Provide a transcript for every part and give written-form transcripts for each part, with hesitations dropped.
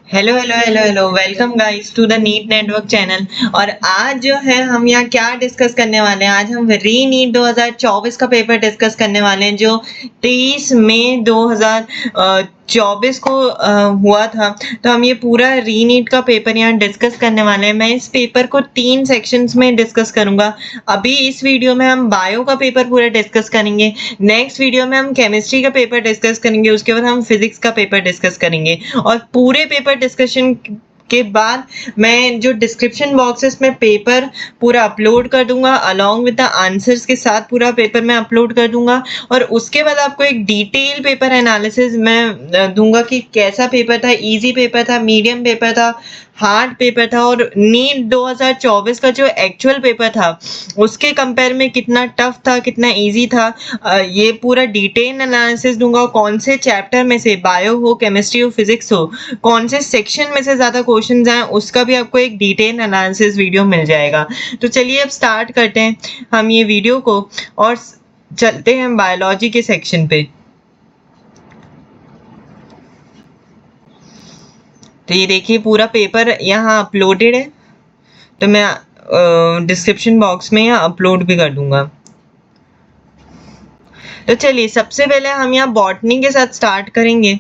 Hello hello hello hello welcome guys to the NEET network channel. और आज जो है हम यहाँ क्या डिस्कस करने वाले हैं, आज हम री नीट 2024 का पेपर डिस्कस करने वाले हैं जो 23 मई 2024 को हुआ था। तो हम ये पूरा री नीट का पेपर यहाँ डिस्कस करने वाले हैं। मैं इस पेपर को 3 सेक्शंस में डिस्कस करूंगा। अभी इस वीडियो में हम बायो का पेपर पूरा डिस्कस करेंगे, नेक्स्ट वीडियो में हम केमिस्ट्री का पेपर डिस्कस करेंगे, उसके बाद हम फिजिक्स का पेपर डिस्कस करेंगे। और पूरे पेपर डिस्कशन के बाद मैं जो डिस्क्रिप्शन बॉक्सेस में पेपर पूरा अपलोड कर दूंगा अलोंग विद द आंसर्स के साथ, पूरा पेपर मैं अपलोड कर दूंगा। और उसके बाद आपको एक डिटेल पेपर एनालिसिस मैं दूंगा कि कैसा पेपर था, इजी पेपर था, मीडियम पेपर था, हार्ड पेपर था, और नीट 2024 का जो एक्चुअल पेपर था उसके कंपेयर में कितना टफ था, कितना इजी था, ये पूरा डिटेल एनालिसिस दूंगा। कौन से चैप्टर में से, बायो हो, केमिस्ट्री हो, फिजिक्स हो, कौन से सेक्शन में से ज्यादा क्वेश्चंस आए उसका भी आपको एक डिटेल एनालिसिस वीडियो मिल जाएगा। तो चलिए अब स्टार्ट करते हैं हम ये वीडियो को और चलते हैं बायोलॉजी के सेक्शन पे। तो ये देखिए पूरा पेपर यहाँ अपलोडेड है, तो मैं डिस्क्रिप्शन बॉक्स में यहाँ अपलोड भी कर दूंगा। तो चलिए सबसे पहले हम यहाँ बॉटनी के साथ स्टार्ट करेंगे।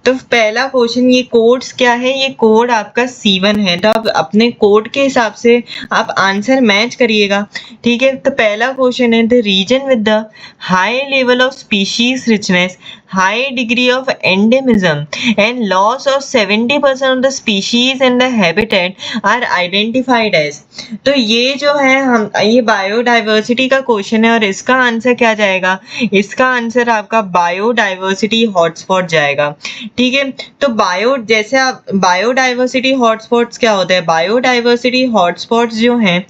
तो पहला क्वेश्चन, ये कोड्स क्या है, ये कोड आपका C1 है, तो आप अपने कोड के हिसाब से आप आंसर मैच करिएगा। ठीक है, तो पहला क्वेश्चन है the reason with the high level of species richness, high degree of endemism and loss of 70% of the species and the habitat are identified as. तो ये जो है हम ये बायोडाइवर्सिटी का क्वेश्चन है और इसका आंसर क्या जाएगा, इसका आंसर आपका बायोडाइवर्सिटी हॉटस्पॉट जाएगा। ठीक है, तो जैसे आप बायोडाइवर्सिटी हॉटस्पॉट्स क्या होते हैं, बायोडाइवर्सिटी हॉटस्पॉट्स जो हैं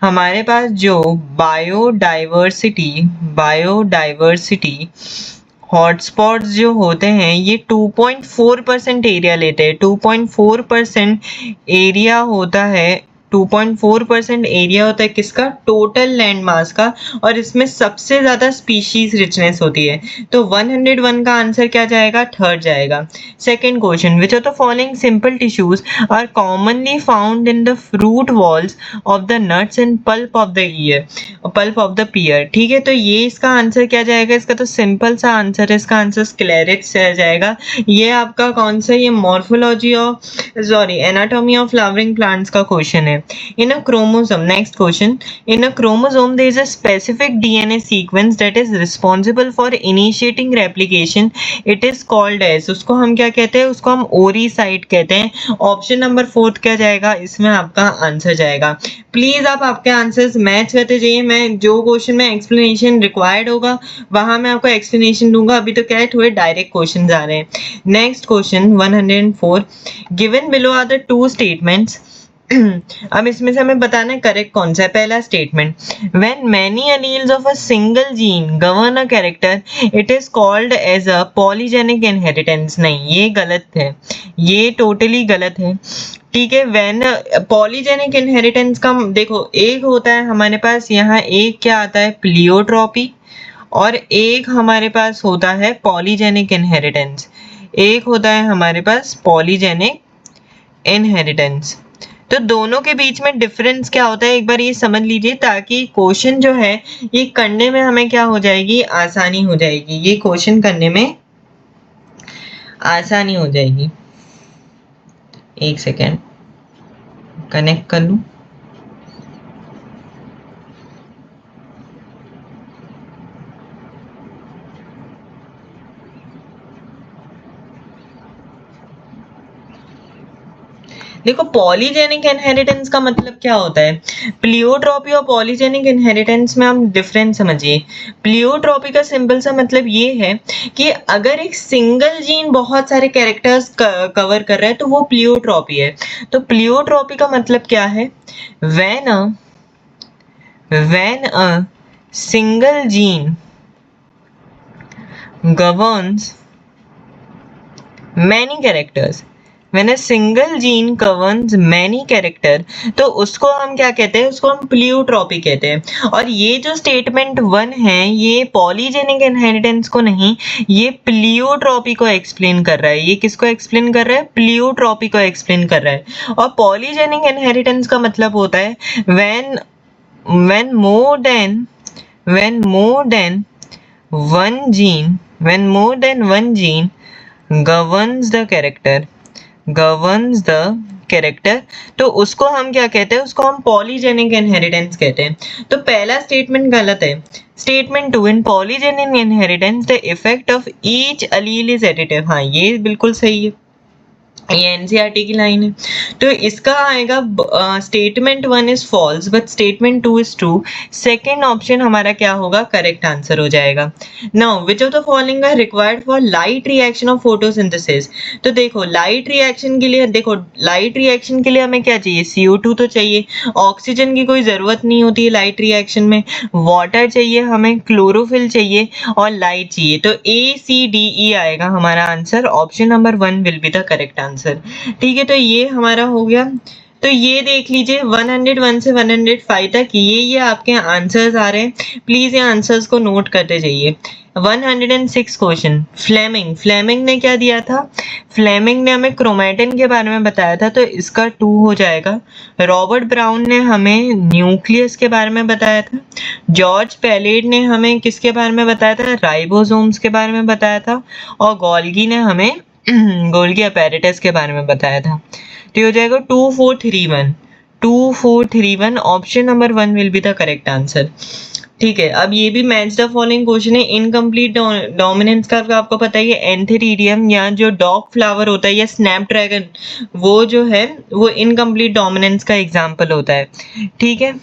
हमारे पास, जो बायोडाइवर्सिटी हॉटस्पॉट्स जो होते हैं ये 2.4% एरिया लेते हैं। 2.4% एरिया होता है, 2.4% एरिया होता है किसका, टोटल लैंड मास का, और इसमें सबसे ज्यादा स्पीशीज रिचनेस होती है। तो 101 का आंसर क्या जाएगा, थर्ड जाएगा। Second question, which of the following simple tissues are commonly found in the fruit walls of the nuts and pulp of the pear. ठीक है, तो ये इसका आंसर क्या जाएगा, इसका तो सिंपल सा आंसर है, इसका आंसर स्क्लेरिक्स जाएगा। ये आपका कौन सा, ये morphology of sorry anatomy of flowering plants का क्वेश्चन है। In a chromosome, next question, in a chromosome there is a specific DNA sequence that is responsible for initiating replication, it is called as. उसको हम क्या कहते हैं, उसको हम ओरी साइट कहते हैं। ऑप्शन नंबर फोर्थ क्या जाएगा, इसमें आपका आंसर जाएगा। प्लीज आप आपके आंसर्स मैच करते जाइए, मैं जो क्वेश्चन में एक्सप्लेनेशन रिक्वायर्ड होगा वहां मैं आपको एक्सप्लेनेशन दूंगा। अभी तो क्या है, थोड़े डायरेक्ट क्वेश्चन आ रहे हैं। Next question 104, given below are the two statements. अब इसमें से हमें बताना है करेक्ट कौन सा है। पहला statement, when many alleles of a single gene govern a character it is called as a polygenic inheritance. नहीं, ये गलत है, ये टोटली गलत है। ठीक है, व्हेन पॉलीजेनिक इनहेरिटेंस का देखो, एक होता है हमारे पास यहाँ, एक क्या आता है, प्लियोट्रॉपी, और एक हमारे पास होता है पॉलीजेनिक इनहेरिटेंस। एक होता है हमारे पास पॉलीजेनिक इनहेरिटेंस। तो दोनों के बीच में डिफरेंस क्या होता है एक बार ये समझ लीजिए, ताकि क्वेश्चन जो है ये करने में हमें क्या हो जाएगी, आसानी हो जाएगी, ये क्वेश्चन करने में आसानी हो जाएगी। एक सेकेंड कनेक्ट कर लूं। देखो पॉलीजेनिक इनहेरिटेंस का मतलब क्या होता है, प्लियोट्रॉपी और पॉलीजेनिक इनहेरिटेंस में आप डिफरेंस समझिए। प्लियोट्रॉपी का सिंपल सा मतलब ये है कि अगर एक सिंगल जीन बहुत सारे कैरेक्टर्स कवर कर रहा है तो वो प्लियोट्रॉपी है। तो प्लियोट्रॉपी का मतलब क्या है, when a single gene governs many characters, when a single gene covers many character, तो उसको हम क्या कहते हैं, उसको हम प्लियोट्रॉपी कहते हैं। और ये जो स्टेटमेंट 1 है ये पॉलीजेनिक इनहेरिटेंस को नहीं, ये प्लियोट्रॉपी को एक्सप्लेन कर रहा है। ये किसको एक्सप्लेन कर रहा है, प्लियोट्रॉपी को एक्सप्लेन कर रहा है। और पॉलीजेनिक इनहेरिटेंस का मतलब होता है when more than one gene governs the character, तो उसको हम क्या कहते हैं, उसको हम पॉलीजेनिक इनहेरिटेंस कहते हैं। तो पहला स्टेटमेंट गलत है। Statement 2, in polygenic inheritance the effect of each Aleel is additive, हाँ ये बिल्कुल सही है, ये एनसीईआरटी की लाइन है। तो इसका आएगा statement 1 is false but statement 2 is true. Second option हमारा क्या होगा, करेक्ट आंसर हो जाएगा। Now which of the following are required for light reaction of photosynthesis. तो देखो लाइट रिएक्शन के लिए, देखो लाइट रिएक्शन के लिए हमें क्या चाहिए, CO2 तो चाहिए, ऑक्सीजन की कोई जरूरत नहीं होती है लाइट रिएक्शन में, वाटर चाहिए हमें, क्लोरोफिल चाहिए और लाइट चाहिए। तो ACDE आएगा हमारा answer, option number 1 will be the correct answer. ठीक है, तो ये हमारा हो गया। तो ये देख लीजिए 101 से 105 तक ये आपके आंसर्स आ रहे हैं, प्लीज ये आंसर्स को नोट करते जाइए। 106 क्वेश्चन, फ्लेमिंग ने क्या दिया था, फ्लेमिंग ने हमें क्रोमेटिन के बारे में बताया था, तो इसका 2 हो जाएगा। रॉबर्ट ब्राउन ने हमें न्यूक्लियस के बारे में बताया था। जॉर्ज पैलेट ने हमें किसके बारे में बताया था, राइबोसोम्स के बारे में बताया था। और गोल्गी ने हमें गोल्गी अपैरेटस के बारे में बताया था। तो ये हो जाएगा 2431, option number 1 will be the correct answer. ठीक है, अब ये भी मैच द फॉलोइंग क्वेश्चन है। इनकम्प्लीट डोमिनेंस का आपको पता है, एंथेरिडियम या जो डॉग फ्लावर होता है या स्नैपड्रैगन, वो जो है वो इनकम्प्लीट डोमिनेंस का एग्जाम्पल होता है। ठीक है,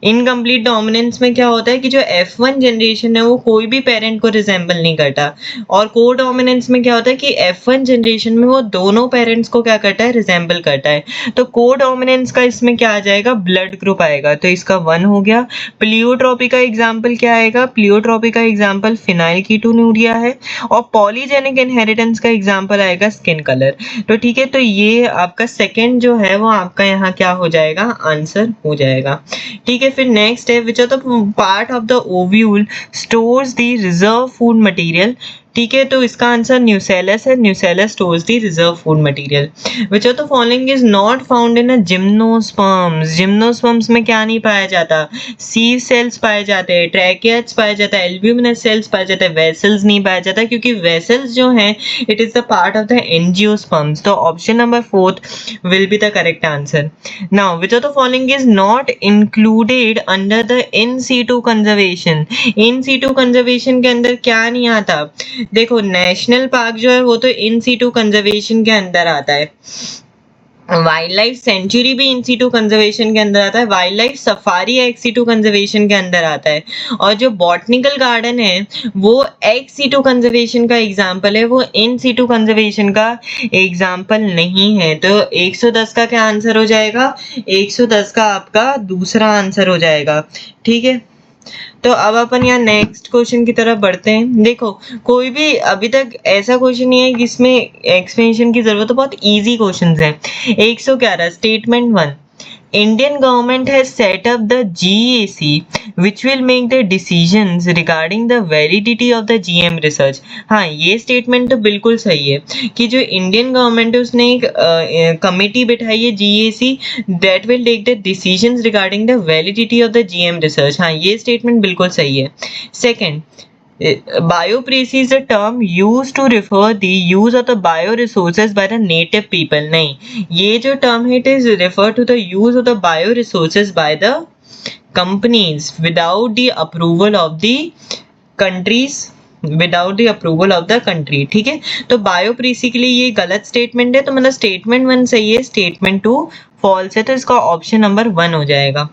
इनकम्प्लीट डोमिनेंस में क्या होता है कि जो F1 जनरेशन है वो कोई भी पेरेंट को रिजेंबल नहीं करता, और को डोमिनेंस में क्या होता है कि F1 जनरेशन में वो दोनों पेरेंट्स को क्या करता है, रिजेंबल करता है। तो को डोमिनेंस का इसमें क्या आ जाएगा, ब्लड ग्रुप आएगा, तो इसका 1 हो गया। प्लियोट्रॉपी का एग्जाम्पल क्या आएगा, प्लियोट्रॉपी का एग्जाम्पल फिनाइल कीटोन्यूरिया है। और पॉलीजेनिक इनहेरिटेंस का एग्जाम्पल आएगा स्किन कलर। तो ठीक है, तो ये आपका सेकेंड जो है वो आपका यहाँ क्या हो जाएगा, आंसर हो जाएगा। ठीक है, फिर नेक्स्ट है, which are the part of the ovule stores the reserve food material. ठीक है, तो इसका आंसर न्यूसेलस है, nucellus stores the reserve food material. Which of the following is not found in a gymnosperms. Gymnosperms में क्या नहीं पाया जाता, सीव सेल्स पाए जाते हैं, ट्रैकियाट्स पाया जाता है, एल्ब्यूमिनस सेल्स पाया जाता है, वेसल्स नहीं पाया जाता, क्योंकि वेसल्स जो हैं it is the part of the angiosperms. तो option number 4 will be the correct answer. Now which of the following is not included under the in situ conservation. In situ conservation के अंदर क्या नहीं आता, देखो national park जो है वो तो इन सीटू कंजर्वेशन के अंदर आता है, वाइल्ड लाइफ सेंचुरी भी इन सीटू कंजर्वेशन के अंदर आता है, wildlife safari ex situ conservation के अंदर आता है, और जो बॉटनिकल गार्डन है वो एक्स सीटू कंजर्वेशन का एग्जाम्पल है, वो इन सीटू कंजर्वेशन का एग्जाम्पल नहीं है। तो 110 का क्या आंसर हो जाएगा, 110 का आपका दूसरा आंसर हो जाएगा। ठीक है, तो अब अपन यहाँ नेक्स्ट क्वेश्चन की तरफ बढ़ते हैं। देखो कोई भी अभी तक ऐसा क्वेश्चन नहीं है जिसमें एक्सप्लेनेशन की जरूरत है, बहुत इजी क्वेश्चंस हैं। 111 statement 1, Indian government has set up the GAC which will make the decisions regarding the validity of the GM research। हाँ ये स्टेटमेंट तो बिल्कुल सही है कि जो इंडियन गवर्नमेंट है उसने एक कमेटी बिठाई है GAC that will take the decisions regarding the validity of the GM research। हाँ ये स्टेटमेंट बिल्कुल सही है। Second, Biopracy is a term used to refer the use of the bioresources by the native people। नहीं, ये जो term है it is referred to the use of the bioresources by the companies without the approval of the countries, without the approval of the country. ठीक है, तो बायोप्रेसी के लिए ये गलत स्टेटमेंट है, तो मतलब स्टेटमेंट 1 सही है, स्टेटमेंट 2 फॉल्स है, तो इसका ऑप्शन नंबर 1 हो जाएगा।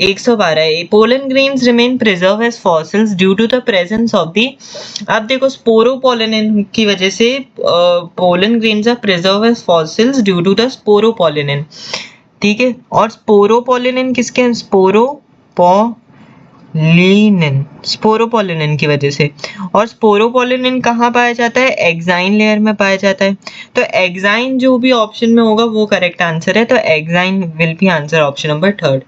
112 pollen grains remain preserve as fossils due to the presence of the. अब देखो स्पोरोपोलिन की वजह से pollen grains are preserve as fossils due to the sporopollenin. ठीक है, और स्पोरोपोलिन किसके, स्पोरोपो लीनिन, स्पोरोपोलिनिन की वजह से। और स्पोरोपोलिनिन कहाँ पाया जाता है? एक्साइन लेयर में पाया जाता है। तो एक्साइन जो भी ऑप्शन में होगा वो करेक्ट आंसर है, तो exine will be answer option number third.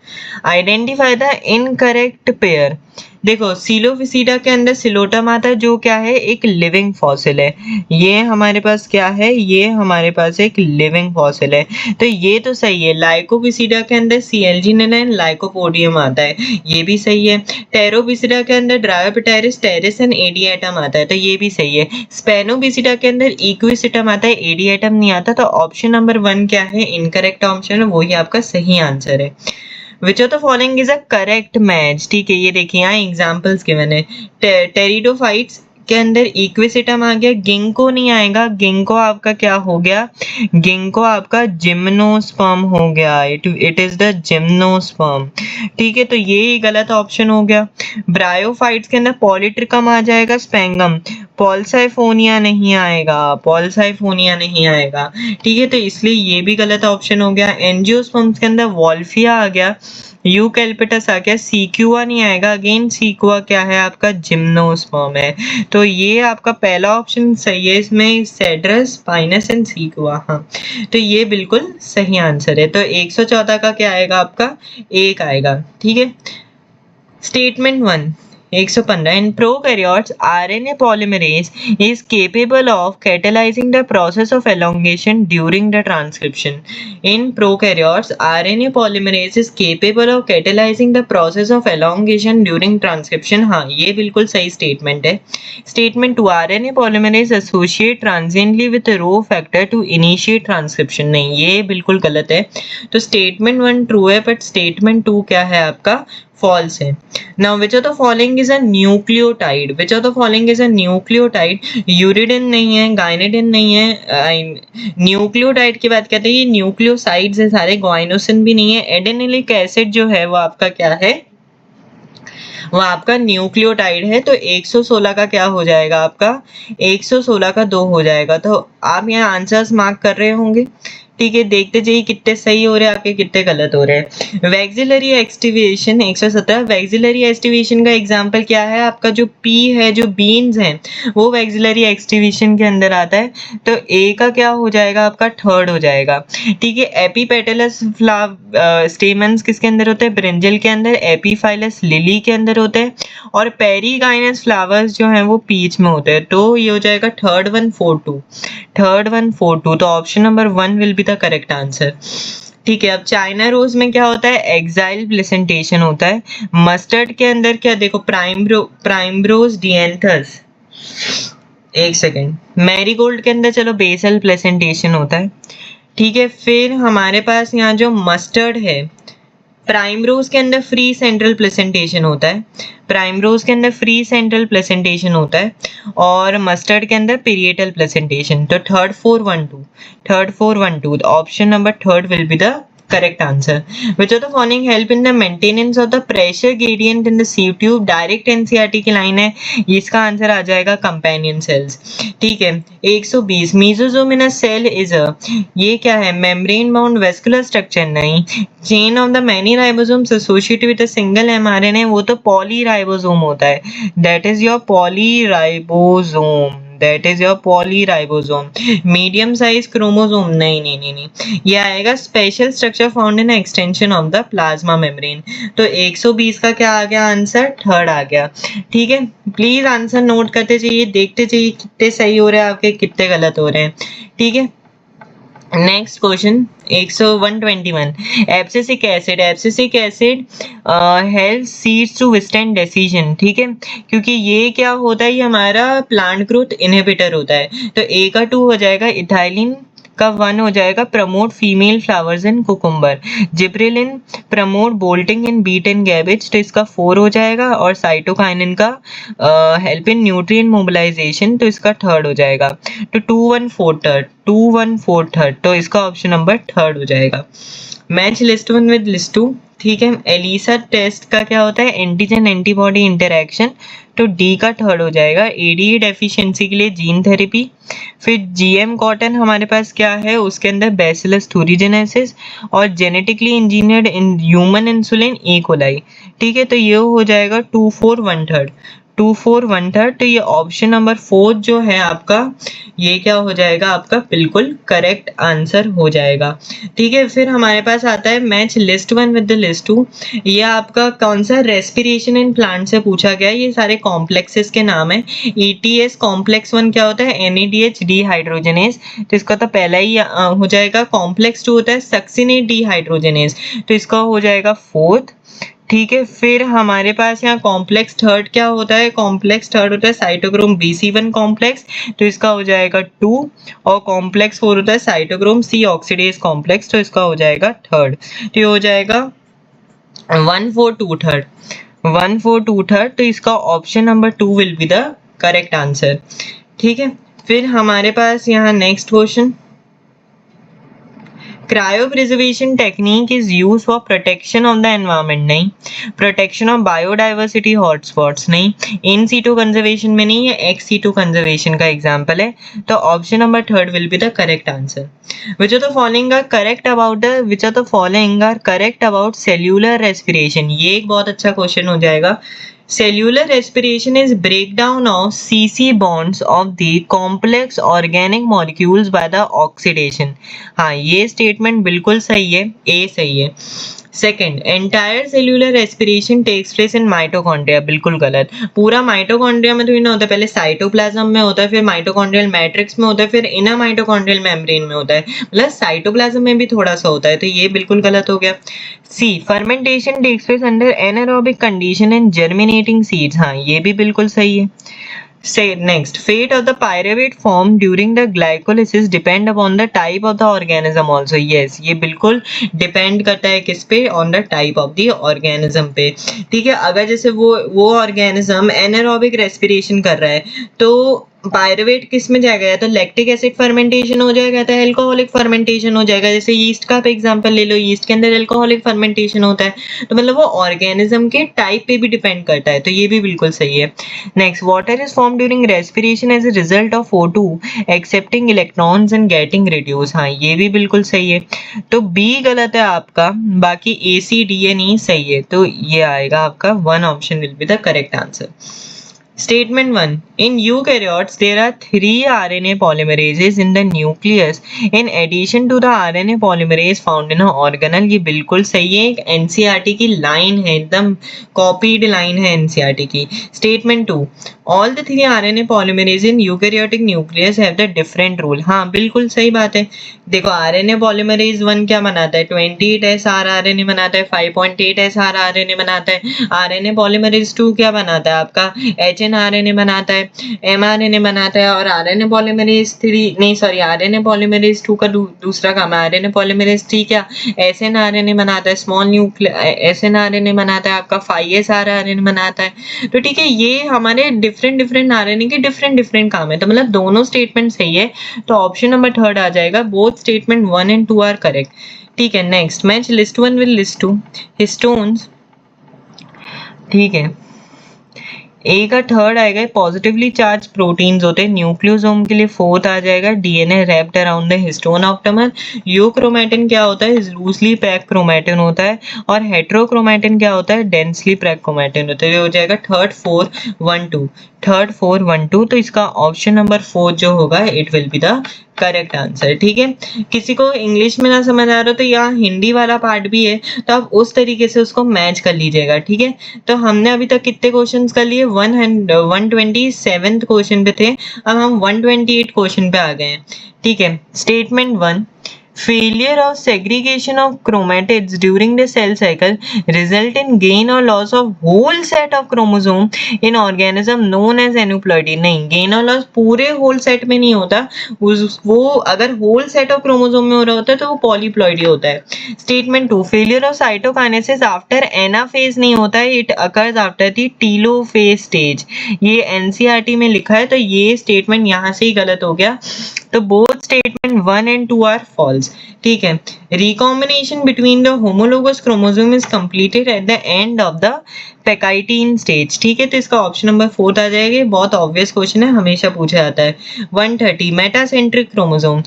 Identify the incorrect pair. देखो सिलोफिसीडा के अंदर सिलोटम आता है जो क्या है? एक लिविंग फॉसिल है। ये हमारे पास क्या है? ये हमारे पास एक लिविंग फॉसिल है, तो ये तो सही है। लाइकोपिसीडा के अंदर सीएलजीनेन लाइकोपोडियम आता है, ये भी सही है। टेरोपिसीडा के अंदर ड्रायोपिटेरिस टेरिस एंड एडिएटम आता है, तो ये भी सही है। स्पेनोपिसीडा के अंदर इक्विसिटम आता है, एडिएटम नहीं आता, तो ऑप्शन नंबर 1 क्या है? इनकरेक्ट ऑप्शन है, वही आपका सही आंसर है। Which of the following is a correct match? ठीक है, ये देखिए यहाँ एग्जांपल्स गिवन है। टेरिडोफाइट्स के अंदर इक्विसिटम आ गया, गिंको नहीं आएगा, गिंको आपका क्या हो गया? गिंको आपका जिम्नोस्पर्म हो गया, इट इज द जिम्नोस्पर्म। ठीक है, तो ये गलत ऑप्शन हो गया। ब्रायोफाइट्स के अंदर पॉलीट्रिकम आ जाएगा, स्पेंगम, पॉलसाइफोनिया नहीं आएगा, पॉलसाइफोनिया नहीं आएगा। ठीक है, तो इसलिए ये भी गलत ऑप्शन हो गया। एंजियोस्पर्म्स के अंदर वॉल्फिया आ गया, यूकैलिप्टस आ गया, सीक्युआ नहीं आएगा, अगेन सीक्युआ क्या है आपका? जिम्नोस्पर्म है। तो ये आपका पहला ऑप्शन सही है, इसमें सेड्रस, पाइनस एंड सीक्युआ। हाँ, तो ये बिल्कुल सही आंसर है। तो 114 का क्या आएगा आपका? 1 आएगा। ठीक है, statement 1 115 in prokaryotes RNA polymerase is capable of catalyzing the process of elongation during the transcription. In prokaryotes RNA polymerase is capable of catalyzing the process of elongation during transcription. हाँ, ये बिल्कुल सही स्टेटमेंट है। Statement 2 RNA polymerase associate transiently with a rho factor to initiate transcription. नहीं, ये बिल्कुल गलत है। तो स्टेटमेंट 1 ट्रू है, बट स्टेटमेंट 2 क्या है आपका? फॉल्स है। Now, which of the following is a nucleotide? Which of the following is a nucleotide? Uridine नहीं है, गाइनिडिन नहीं है। न्यूक्लियोटाइड की बात करते हैं, ये न्यूक्लियोसाइड्स है सारे, ग्वाइनोसिन भी नहीं है। एडेनिलिक एसिड जो है वो आपका क्या है? वो आपका न्यूक्लियोटाइड है। तो 116 का क्या हो जाएगा आपका? 116 का 2 हो जाएगा। तो आप यहाँ आंसर्स मार्क कर रहे होंगे। ठीक है, देखते जाइए कितने सही हो रहे हैं आपके, कितने गलत हो रहे हैं। Vexillary activation 117। वैक्सिलरी एक्टिवेशन का एग्जांपल क्या है आपका? जो पी है, जो बीन्स हैं, वो वैक्सिलरी एक्टिवेशन के अंदर आता है। तो ए का क्या हो जाएगा आपका? थर्ड हो जाएगा। ठीक है, एपीपेटलस स्टेमन्स किसके अंदर होते हैं? ब्रिंजल के अंदर। एपीफाइलस लिली के अंदर होते हैं। और पेरीगाइनस फ्लावर्स जो हैं वो पीच में होते हैं। तो ये हो जाएगा थर्ड 142, थर्ड 142। तो option number 1 will be the correct answer. ठीक है, अब चाइना रोज में क्या होता है? एक्साइल प्लेसेंटेशन होता है। मस्टर्ड के अंदर क्या? देखो प्राइमब्रोज डिएंथस, एक सेकेंड, मैरीगोल्ड के अंदर चलो बेसल प्लेसेंटेशन होता है। ठीक है, फिर हमारे पास यहाँ जो मस्टर्ड है, प्राइमरोज के अंदर फ्री सेंट्रल प्लेसेंटेशन होता है, प्राइमरोज के अंदर फ्री सेंट्रल प्लेसेंटेशन होता है, और मस्टर्ड के अंदर पीरियटल प्लेसेंटेशन। तो third 412, third 412, option number third will be the correct answer. Which of the following help in the maintenance of the pressure gradient in the sieve tube? Direct NCERT की line है, इसका answer आ जाएगा companion cells. ठीक है, 120 mesosome in a cell is a, ये क्या है? मेम्ब्रेन बाउंड वेस्कुलर स्ट्रक्चर नहीं। Chain of the many ribosomes associated with a single mRNA, वो तो पॉलीराइबोसोम होता है। That is your polyribosome, that is your polyribosome. Medium size chromosome नहीं नहीं नहीं नहीं, ये आएगा special structure found in extension of the plasma membrane. तो 120 का क्या आ गया आंसर? थर्ड आ गया। ठीक है, प्लीज आंसर नोट करते जाइए, देखते जाइए कितने सही हो रहे हैं आपके, कितने गलत हो रहे हैं। ठीक है, next question 121। Abscisic acid, abscisic acid help seeds to withstand decision. ठीक है, क्योंकि ये क्या होता है? ये हमारा प्लांट ग्रोथ इनहिबिटर होता है। तो ए का 2 हो जाएगा। इथाइलिन का 1 हो जाएगा, promote female flowers in cucumber. Gibberellin promote bolting in beet and cabbage, तो इसका 4 हो जाएगा। और साइटोकाइनिन का हेल्प इन न्यूट्रिएंट मोबिलाइजेशन, तो इसका थर्ड हो जाएगा। तो 214 थर्ड, तो इसका ऑप्शन नंबर थर्ड हो जाएगा। Match list 1 with list 2। ठीक है। एलिसा टेस्ट का क्या होता है, एंटीजन एंटीबॉडी इंटरैक्शन, तो डी का थर्ड हो जाएगा। एडीए डेफिशिएंसी के लिए जीन थेरेपी। फिर जीएम कॉटन हमारे पास क्या है, उसके अंदर बैसिलस थूरिजेनेसिस और genetically engineered in human insulin E coli. ठीक है, तो ये हो जाएगा 2 4 1/3, 2 4 1/3। तो ये ऑप्शन नंबर 4 जो है आपका, ये क्या हो जाएगा आपका, बिल्कुल करेक्ट आंसर हो जाएगा। ठीक है, फिर हमारे पास आता है match list 1 with the list 2। ये आपका कौन सा रेस्पिरेशन इन प्लांट से पूछा गया है, ये सारे कॉम्प्लेक्सेस के नाम है। ईटीएस कॉम्प्लेक्स 1 क्या होता है, एनएडीएच डीहाइड्रोजनेज, तो इसका तो पहला ही हो जाएगा। कॉम्प्लेक्स 2 होता है सक्सिनेट डीहाइड्रोजनेज, तो इसका हो जाएगा 4th। ठीक है, फिर हमारे पास यहाँ कॉम्प्लेक्स थर्ड क्या होता है, कॉम्प्लेक्स थर्ड होता है साइटोक्रोम BC1 कॉम्प्लेक्स, तो इसका हो जाएगा 2। और कॉम्प्लेक्स 4 होता है साइटोक्रोम C ऑक्सीडेज कॉम्प्लेक्स, तो इसका हो जाएगा 3rd। तो ये हो जाएगा 1 4 2 3rd, 1 4 2 3rd। तो इसका option number 2 will be the correct answer. ठीक है, फिर हमारे पास यहाँ next question, cryopreservation technique is used for protection of the environment, नहीं। protection of biodiversity hotspots, नहीं। in situ conservation में नहीं, ये ex situ conservation का example है, तो option number 3rd will be the correct answer। which of the following are correct about cellular respiration, ये एक बहुत अच्छा क्वेश्चन हो जाएगा। Cellular respiration is breakdown of CC bonds of the complex organic molecules by the oxidation। हाँ, ये statement बिल्कुल सही है, ए सही है। Second, entire cellular respiration takes place in mitochondria, बिल्कुल गलत। पूरा माइटोकॉन्ड्रिया में थोड़ी ना होता है, पहले साइटोप्लाज्म में होता है, फिर माइटोकॉन्ड्रियल मैट्रिक्स में होता है, फिर इनर माइटोकॉन्ड्रियल मेम्ब्रेन में होता है, मतलब साइटोप्लाज्म में भी थोड़ा सा होता है, तो ये बिल्कुल गलत हो गया। C, fermentation takes place under anaerobic condition in germinating seeds, हाँ ये भी बिल्कुल सही है। Say next, fate of the pyruvate formed during the glycolysis depend upon the type of the organism also। Yes, ये बिल्कुल depend करता है किस पे, on the type of the organism पे। ठीक है, अगर जैसे वो organism anaerobic respiration कर रहा है, तो पायरुवेट किस में जाएगा, या तो लैक्टिक एसिड फर्मेंटेशन हो जाएगा, तो एल्कोहलिक फर्मेंटेशन हो जाएगा। जैसे यीस्ट का एग्जांपल ले लो, यीस्ट के अंदर एल्कोहलिक फर्मेंटेशन होता है, तो मतलब वो ऑर्गेनिज्म के टाइप पे भी डिपेंड करता है, तो ये भी बिल्कुल सही है। Next, water is form during respiration as a result of O2 accepting electrons and getting reduce, हाँ ये भी बिल्कुल सही है। तो बी गलत है आपका, बाकी ACDA सही है, तो ये आएगा आपका 1 option will be the correct answer. Statement 1. In eukaryotes, there are 3 RNA polymerases in the nucleus in addition to the RNA polymerase found in an organelle। ये बिल्कुल सही है, एक NCERT की लाइन है, एकदम कॉपीड लाइन है NCERT की। Statement 2. All the 3 RNA polymerase in eukaryotic nucleus have the different role। हाँ बिल्कुल सही बात है। देखो RNA polymerase 1 क्या बनाता है, 28S RNA बनाता है, 5.8S RNA बनाता है। RNA polymerase 2 क्या बनाता है आपका, HNRNA बनाता है, mRNA बनाता है। और RNA polymerase 3 नहीं सॉरी RNA polymerase 2 का दूसरा काम है, RNA polymerase 3 क्या SNRNA बनाता है, स्मॉल SNRNA बनाता है, आपका 5S RNA बनाता है। तो ठीक है, ये हमारे डिफरेंट RNA के डिफरेंट काम है, तो मतलब दोनों स्टेटमेंट सही है, तो ऑप्शन नंबर 3rd आ जाएगा। Both statement 1 and 2 are correct. ठीक है, next, match list 1 with list 2। Histones, ठीक है, ए का 3rd आएगा, पॉजिटिवली चार्ज प्रोटीन्स होते हैं। न्यूक्लियोसोम के लिए 4th आ जाएगा, DNA wrapped around the histone octamer. Euchromatin क्या होता है, लूजली पैक क्रोमैटिन होता है। और हेट्रोक्रोमैटिन क्या होता है, डेंसली पैक क्रोमैटिन होता है। ये हो जाएगा 3rd 4 1 2, 3rd 4 1 2। तो इसका ऑप्शन नंबर 4 जो होगा, it will be the correct answer. ठीक है, किसी को इंग्लिश में ना समझ आ रहा तो यहाँ हिंदी वाला पार्ट भी है, तो आप उस तरीके से उसको मैच कर लीजिएगा। ठीक है, तो हमने अभी तक कितने क्वेश्चंस कर लिए, 127th क्वेश्चन पे थे, अब हम 128 क्वेश्चन पे आ गए हैं। ठीक है, statement 1, failure of segregation of chromatids during the cell cycle result in gain or loss of whole set of chromosome in organism known as aneuploidy। नहीं, gain or loss पूरे whole set में नहीं होता, वो अगर whole set of chromosome में हो रहा होता है तो वो पॉलीप्लॉइडी होता है। Statement 2, failure of cytokinesis after anaphase नहीं होता है, it occurs after the telophase stage। ये NCERT में लिखा है, तो ये स्टेटमेंट यहाँ से ही गलत हो गया। तो both statement 1 and 2 are false. ठीक है, recombination between the homologous chromosome is completed at the end of the pachytene stage. ठीक है, तो इसका ऑप्शन नंबर 4 आ जाएगा। बहुत ऑब्वियस क्वेश्चन है, हमेशा पूछा जाता है। 130 metacentric chromosome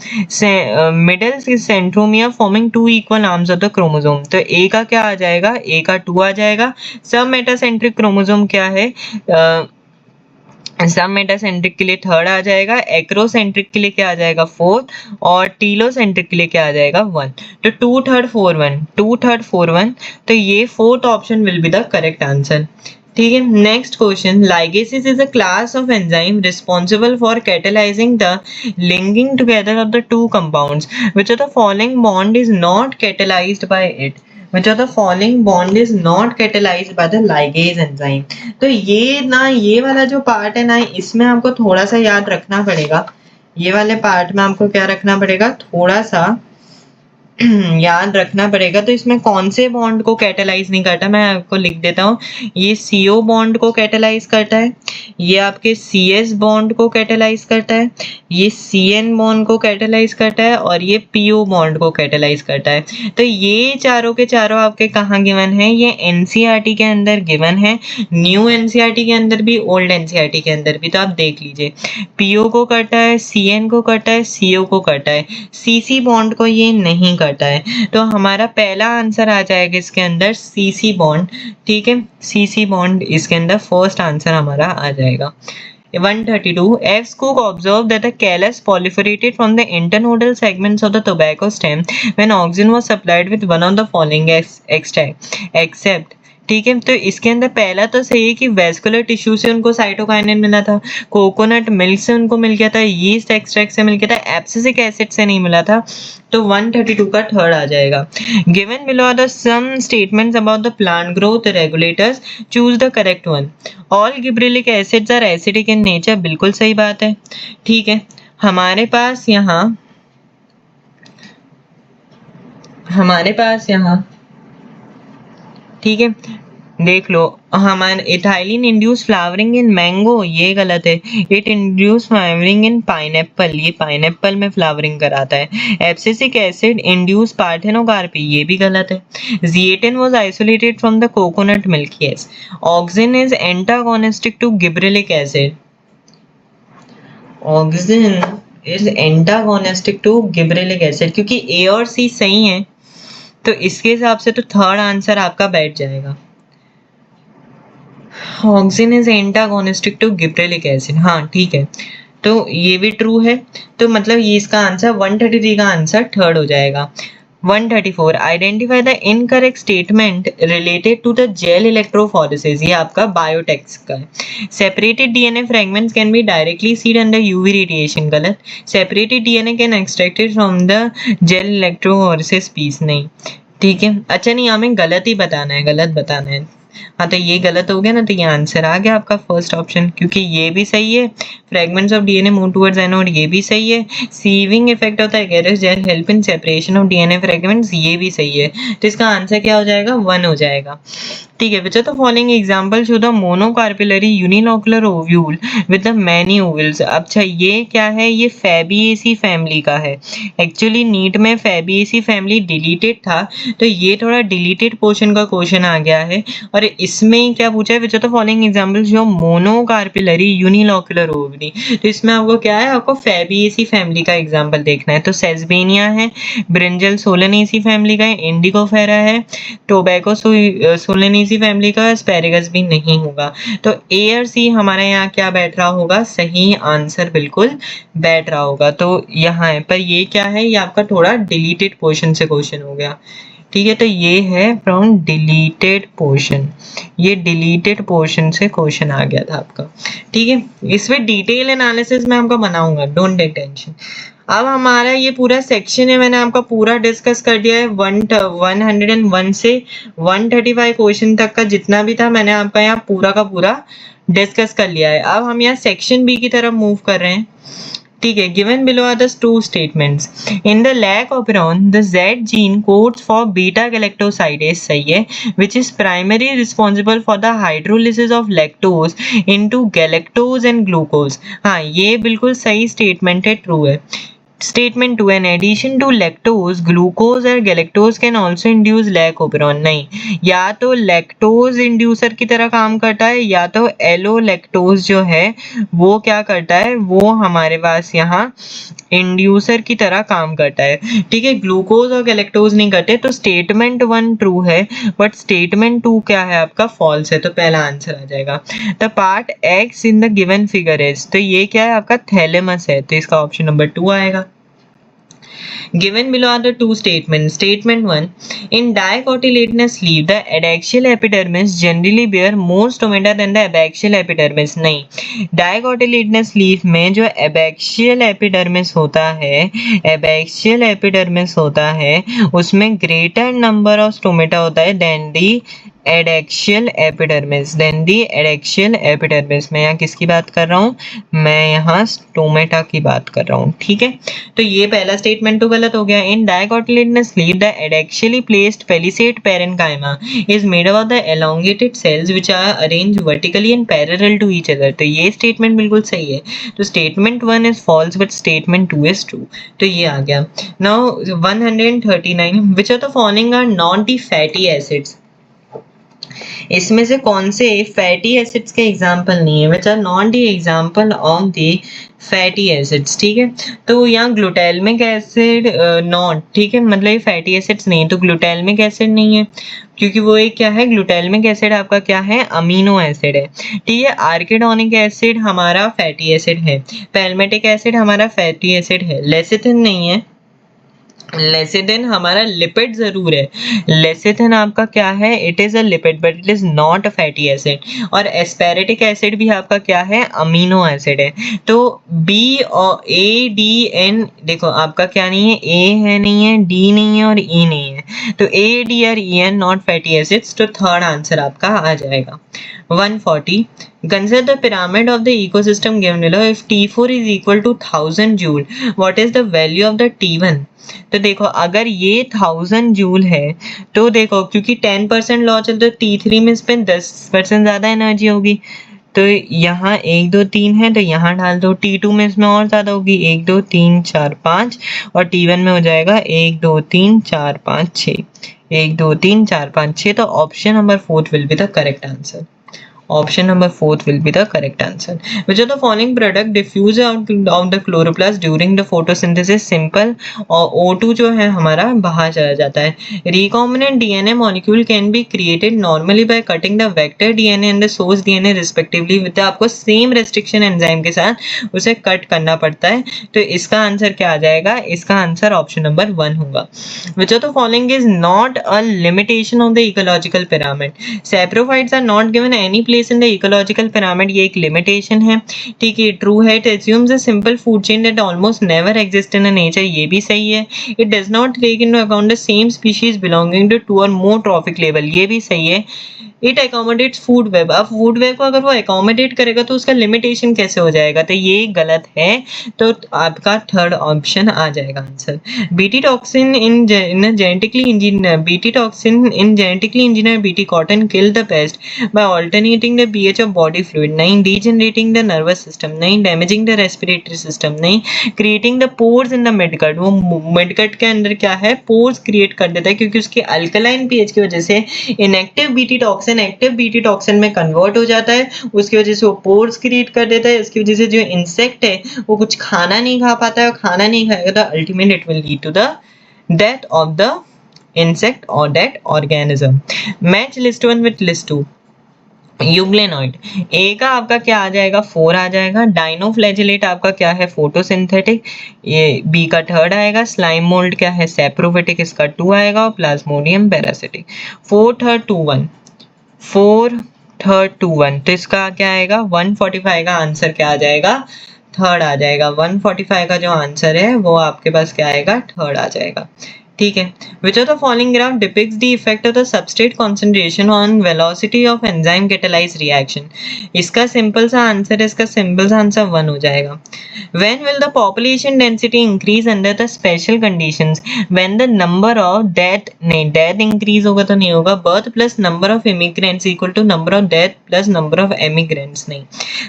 middle centromere forming 2 equal arms of the chromosome. तो ए का क्या आ जाएगा, ए का 2 आ जाएगा। सब मेटासेंट्रिक क्रोमोसोम क्या है, सब मेटासेंट्रिक के लिए 3rd आ जाएगा, एक्रोसेंट्रिक के लिए क्या आ जाएगा 4th, और टीलोसेंट्रिक के लिए क्या आ जाएगा 1। तो 2 3rd 4 1, 2 3rd 4 1, तो ये 4th option will be the correct answer. ठीक है, next question, ligases is a class of enzyme responsible for catalysing the linking together of the two compounds which of the following bond is not catalysed by it. which of the following bond is not catalyzed by the ligase enzyme। तो ये ना, ये वाला जो part है ना, इसमें आपको थोड़ा सा याद रखना पड़ेगा। ये वाले पार्ट में आपको क्या रखना पड़ेगा, थोड़ा सा याद रखना पड़ेगा। तो इसमें कौन से बॉन्ड को कैटेलाइज नहीं करता, मैं आपको लिख देता हूँ। ये CO बॉन्ड को कैटेलाइज करता है, ये आपके CS बॉन्ड को कैटेलाइज करता है, ये CN बॉन्ड को कैटेलाइज करता है, और ये PO बॉन्ड को कैटेलाइज करता है। तो ये चारों के चारों आपके कहाँ गिवन है, ये NCERT के अंदर गिवन है, न्यू NCERT के अंदर भी, ओल्ड NCERT के अंदर भी। तो आप देख लीजिए, PO को करता है, CN को करता है, CO को करता है, CC बॉन्ड को ये नहीं करता है। तो हमारा पहला आंसर आ जाएगा इसके अंदर CC बॉन्ड। ठीक है, CC बॉन्ड इसके अंदर फर्स्ट आंसर हमारा आ जाएगा। 132 F. Cook observed that the callus proliferated from the internodal segments of the tobacco stem when oxygen was supplied with one of the following except। ठीक है, तो इसके अंदर पहला तो सही है कि वेस्कुलर टिश्यू से उनको साइटोकाइनिन मिला था, कोकोनट मिल्क से उनको मिल गया था, यीस्ट एक्सट्रैक्ट से मिल गया था, एब्सिसिक एसिड से नहीं मिला था। तो 132 का 3rd आ जाएगा। Given below are the some statements about the plant growth regulators, choose the correct one. All gibberellic acids are acidic in nature, बिल्कुल सही बात है। ठीक है, हमारे पास यहाँ ठीक है, देख लो, हमारे ethylene induce flowering in mango, ये गलत है। It induce flowering in pineapple, ये पाइनएप्पल में फ्लावरिंग कराता है। एब्सिसिक एसिड इंड्यूस पार्थेनोकार्पी, ये भी गलत है। Zeatin was isolated from the coconut milk, yes. Auxin is antagonistic to gibberellic acid, auxin is antagonistic to gibberellic acid, क्योंकि A और C सही है, तो इसके हिसाब से तो 3rd आंसर आपका बैठ जाएगा। Auxin is antagonistic to gibberellic acid, हाँ ठीक है, तो ये भी ट्रू है। तो मतलब ये इसका आंसर 133 का आंसर 3rd हो जाएगा। 134 identify the incorrect statement related to the gel electrophoresis, ये आपका बायोटेक्स का है। Separated DNA fragments can be directly seen under UV radiation, गलत। Separated DNA can extracted from the gel electrophoresis piece, नहीं। ठीक है, अच्छा नहीं, हमें गलत ही बताना है, गलत बताना है। हाँ, तो ये गलत हो गया ना, तो ये आंसर आ गया आपका फर्स्ट ऑप्शन, क्योंकि ये भी सही है। Fragments of DNA move towards anode, ये भी सही है। Sieving effect of the agarose gel help in separation of DNA fragments, ये भी सही है। तो इसका आंसर क्या हो जाएगा, 1 हो जाएगा। ठीक है, which of the following example show the monocarpillary unilocular ovule with the many ovules। अच्छा, ये क्या है, ये Fabiaceae फैमिली का है। एक्चुअली नीट में Fabiaceae फैमिली डिलीटेड था, तो ये थोड़ा डिलीटेड पोर्शन का क्वेश्चन आ गया है। और इसमें क्या पूछा है, which of the following examples show monocarpillary unilocular ovule। तो इसमें आपको क्या है, आपको Fabiaceae फैमिली का एग्जाम्पल देखना है। तो सेस्बेनिया है, ब्रिंजल सोलेनेसी फैमिली का है, इंडिकोफेरा है, टोबैको सोलेनेसी फैमिली का, एस्पैरेगस भी नहीं होगा। तो A और C हमारे यहाँ क्या बैठ रहा होगा, सही आंसर बिल्कुल बैठ रहा होगा। तो यहाँ है, पर ये क्या है, ये आपका थोड़ा डिलीटेड पोर्शन से क्वेश्चन हो गया। ठीक है, तो ये है फ्रॉम डिलीटेड पोर्शन, ये डिलीटेड पोर्शन से क्वेश्चन आ गया था आपका। ठीक है, इसमें डिटेल एनालिसिस मैं आपका बनाऊंगा, डोंट टेक टेंशन। अब हमारा ये पूरा सेक्शन है, मैंने आपका पूरा डिस्कस कर दिया है। 101 से 135 क्वेश्चन तक का जितना भी था, मैंने आपका यहाँ पूरा का पूरा डिस्कस कर लिया है। अब हम यहाँ सेक्शन बी की तरफ मूव कर रहे हैं। ठीक है, given below are the two statements. In the lac operon the Z gene codes for beta galactosidase, सही है, which is primary responsible for the hydrolysis of lactose into galactose and glucose. हाँ, ये बिल्कुल सही statement है, true है। Statement 2, in addition to lactose glucose और galactose can also induce lac operon. नहीं, या तो लैक्टोज इंड्यूसर की तरह काम करता है या तो एलो लैक्टोज जो है वो क्या करता है, वो हमारे पास यहाँ इंड्यूसर की तरह काम करता है। ठीक है, ग्लूकोज और गैलेक्टोज नहीं करते, तो स्टेटमेंट 1 ट्रू है बट स्टेटमेंट 2 क्या है आपका, फॉल्स है, तो पहला आंसर आ जाएगा। The part x in the given figure is, तो ये क्या है आपका, थैलेमस है, तो इसका ऑप्शन नंबर 2 आएगा। Given below are the two statements. Statement 1. In dicotyledonous leaf, the adaxial epidermis generally bear more stomata than the abaxial epidermis. नहीं, dicotyledonous leaf में जो abaxial epidermis होता है उसमें greater number of stomata होता है than the एडेक्शियल epidermis, मैं यहाँ किसकी बात कर रहा हूँ, मैं यहाँ स्टोमेटा की बात कर रहा हूँ। ठीक है, तो ये पहला स्टेटमेंट तो गलत हो गया। In dicotyledonous leaf the adaxially placed palisade parenchyma is made up of the elongated cells which are arranged vertically and parallel to each other, तो ये स्टेटमेंट बिल्कुल सही है। तो statement 1 is false but statement 2 is true, तो ये आ गया। Now 139, which of the following are not the fatty acids, इसमें से कौन से फैटी एसिड्स के एग्जाम्पल नहीं है, which are not the example of the fatty acids. ठीक है, तो यहाँ ग्लूटामिक एसिड नॉट, ठीक है, मतलब ये फैटी एसिड्स नहीं है, तो ग्लूटामिक एसिड नहीं है क्योंकि वो एक क्या है, ग्लूटामिक एसिड आपका क्या है, अमीनो एसिड है। ठीक है, आर्किडोनिक एसिड हमारा फैटी एसिड है, पैल्मेटिक एसिड हमारा फैटी एसिड है, लेसिथिन नहीं है, लेसिथिन हमारा लिपिड जरूर है, लेसिथिन आपका क्या है, it is a lipid but it is not a fatty acid, और एस्पेरेटिक एसिड भी आपका क्या है, अमीनो एसिड है। तो बी और ए डी एन, देखो आपका क्या नहीं है, ए है नहीं है, डी नहीं है और ई नहीं है, तो ए डी और E and not fatty acids, तो थर्ड आंसर आपका आ जाएगा। 140, consider the pyramid of the ecosystem given below. If T4 is equal to 1000 joule, what is the value of the T1? तो देखो अगर ये 1000 जूल है तो देखो क्योंकि 10% लॉ चलता है, T3 में इस पे 10% ज्यादा एनर्जी होगी, तो यहाँ 1 2 3 है तो यहाँ डाल दो, T2 में इसमें और ज्यादा होगी 1 2 3 4 5, और T1 में हो जाएगा 1 2 3 4 5 6, 1 2 3 4 5 6, तो option number 4 will be the correct answer. Option number 4 will be the correct answer. Which of the following product diffuse out of the chloroplast during the photosynthesis? Simple, और O2 जो है हमारा बाहर चला जाता है। Recombinant DNA molecule can be created normally by cutting the vector DNA and the source DNA respectively with आपको same restriction enzyme के साथ उसे कट करना पड़ता है, तो इसका आंसर क्या आ जाएगा, इसका आंसर ऑप्शन नंबर 1 होगा। Which of the following is not a limitation of the ecological pyramid? Saprophytes are not given any place in the ecological pyramid, ये एक limitation है। ठीक है, true है, it assumes a simple food chain that almost never exists in a nature, ये भी सही है। It does not take into account the same species belonging to 2 or more trophic level, ये भी सही है। It accommodates food web, अब food web को अगर वो accommodate करेगा तो उसका limitation कैसे हो जाएगा, तो ये गलत है, तो आपका थर्ड ऑप्शन आ जाएगा answer. BT toxin in genetically engineered BT cotton kill the pest by alternating the pH of body fluid, नहीं, degenerating the nervous system, नहीं, damaging the respiratory system, नहीं, creating the pores in the midgut, वो midgut के अंदर क्या है, pores create कर देता है क्योंकि उसकी alkaline pH की वजह से inactive BT toxin active BT toxin में कन्वर्ट हो जाता है, उसकी वजह से वो पोर्स क्रिएट कर देता है, इसकी वजह से जो इंसेक्ट है वो कुछ खाना नहीं खा पाता है, और खाना नहीं खाएगा तो ultimately it will lead to the death of the insect or that organism. Match list 1 with list 2. यूग्लेनॉइड, ए का आपका क्या आ जाएगा, 4 आ जाएगा। डाइनोफ्लैजिलेट आपका क्या है, फोटोसिंथेटिक, ये बी का थर्ड आएगा। स्लाइम मोल्ड क्या है, सेप्रोफिटिक, इसका 2 आएगा। और प्लाज्मोडियम पैरासिटिक, 4 3 2 1, 4 3 2 1, तो इसका क्या आएगा, 145 का आंसर क्या आ जाएगा, थर्ड आ जाएगा। 145 का जो आंसर है वो आपके पास क्या आएगा, थर्ड आ जाएगा। ठीक है, which of the following graph depicts the effect of the substrate concentration on velocity of enzyme catalyzed reaction? इसका सिंपल सा आंसर है, इसका सिंपल सा आंसर 1 हो जाएगा. When will the population density increase under the special conditions? When the number of death, नहीं death increase होगा तो नहीं होगा, birth plus number of immigrants equal to number of death plus number of emigrants, नहीं.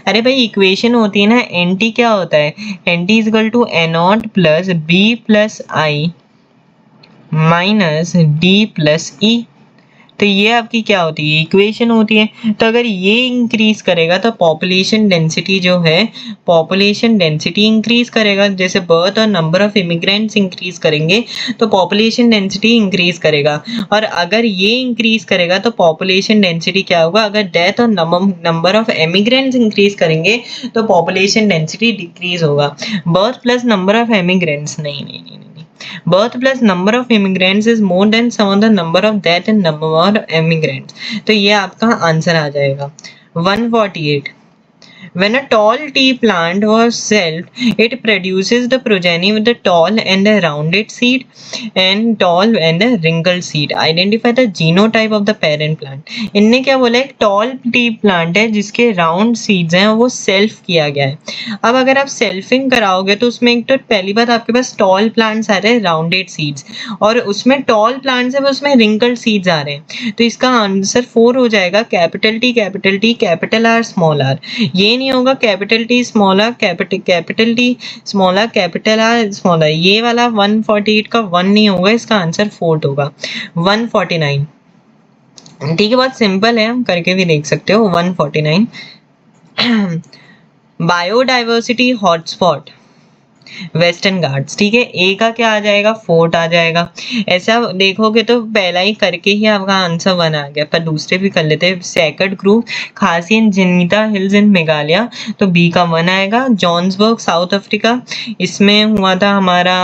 अरे भाई equation होती है ना, NT क्या होता है, NT is equal to A0 plus B plus I minus D plus E. तो ये आपकी क्या होती है, इक्वेशन होती है. तो अगर ये इंक्रीज करेगा तो पॉपुलेशन डेंसिटी जो है, पॉपुलेशन डेंसिटी इंक्रीज करेगा. जैसे बर्थ और नंबर ऑफ इमिग्रेंट्स इंक्रीज करेंगे तो पॉपुलेशन डेंसिटी इंक्रीज करेगा. और अगर ये इंक्रीज करेगा तो पॉपुलेशन डेंसिटी क्या होगा, अगर डेथ और नंबर ऑफ इमिग्रेंट्स इंक्रीज करेंगे तो पॉपुलेशन डेंसिटी डिक्रीज होगा. Birth plus number of immigrants, नहीं नहीं नहीं, birth plus number of immigrants is more than sum of the number of death and number of immigrants. तो ये आपका आंसर आ जाएगा 148. When a tall tea plant was celled, it produces the progeny with the tall and a rounded seed and tall and a wrinkled seed. Identify the genotype of the parent plant. इनने क्या बोला, एक tall tea plant है जिसके round seeds हैं, वो self किया गया है. अब अगर आप selfing कराओगे तो उसमें एक तो पहली बात आपके पास tall plants आ रहे हैं rounded seeds, और उसमें tall plants है वो उसमें wrinkled seeds आ रहे हैं. तो इसका आंसर 4 हो जाएगा, capital T capital R small r. ये नहीं होगा capital T small r capital T small r capital R small r. ये वाला 148 का 1 नहीं होगा, इसका आंसर 4 होगा 149. ठीक है, बहुत सिंपल है, हम करके भी देख सकते हो. 149 बायोडाइवर्सिटी हॉटस्पॉट वेस्टर्न घाट्स. ठीक है, ए का क्या आ जाएगा, फोर्ट आ जाएगा. ऐसा देखोगे तो पहला ही करके ही आपका आंसर 1 आ गया, पर दूसरे भी कर लेते हैं. सेकंड ग्रुप खासी एंड जिनीता हिल्स इन मेघालय, तो बी का 1 आएगा. जॉन्सबर्ग साउथ अफ्रीका, इसमें हुआ था हमारा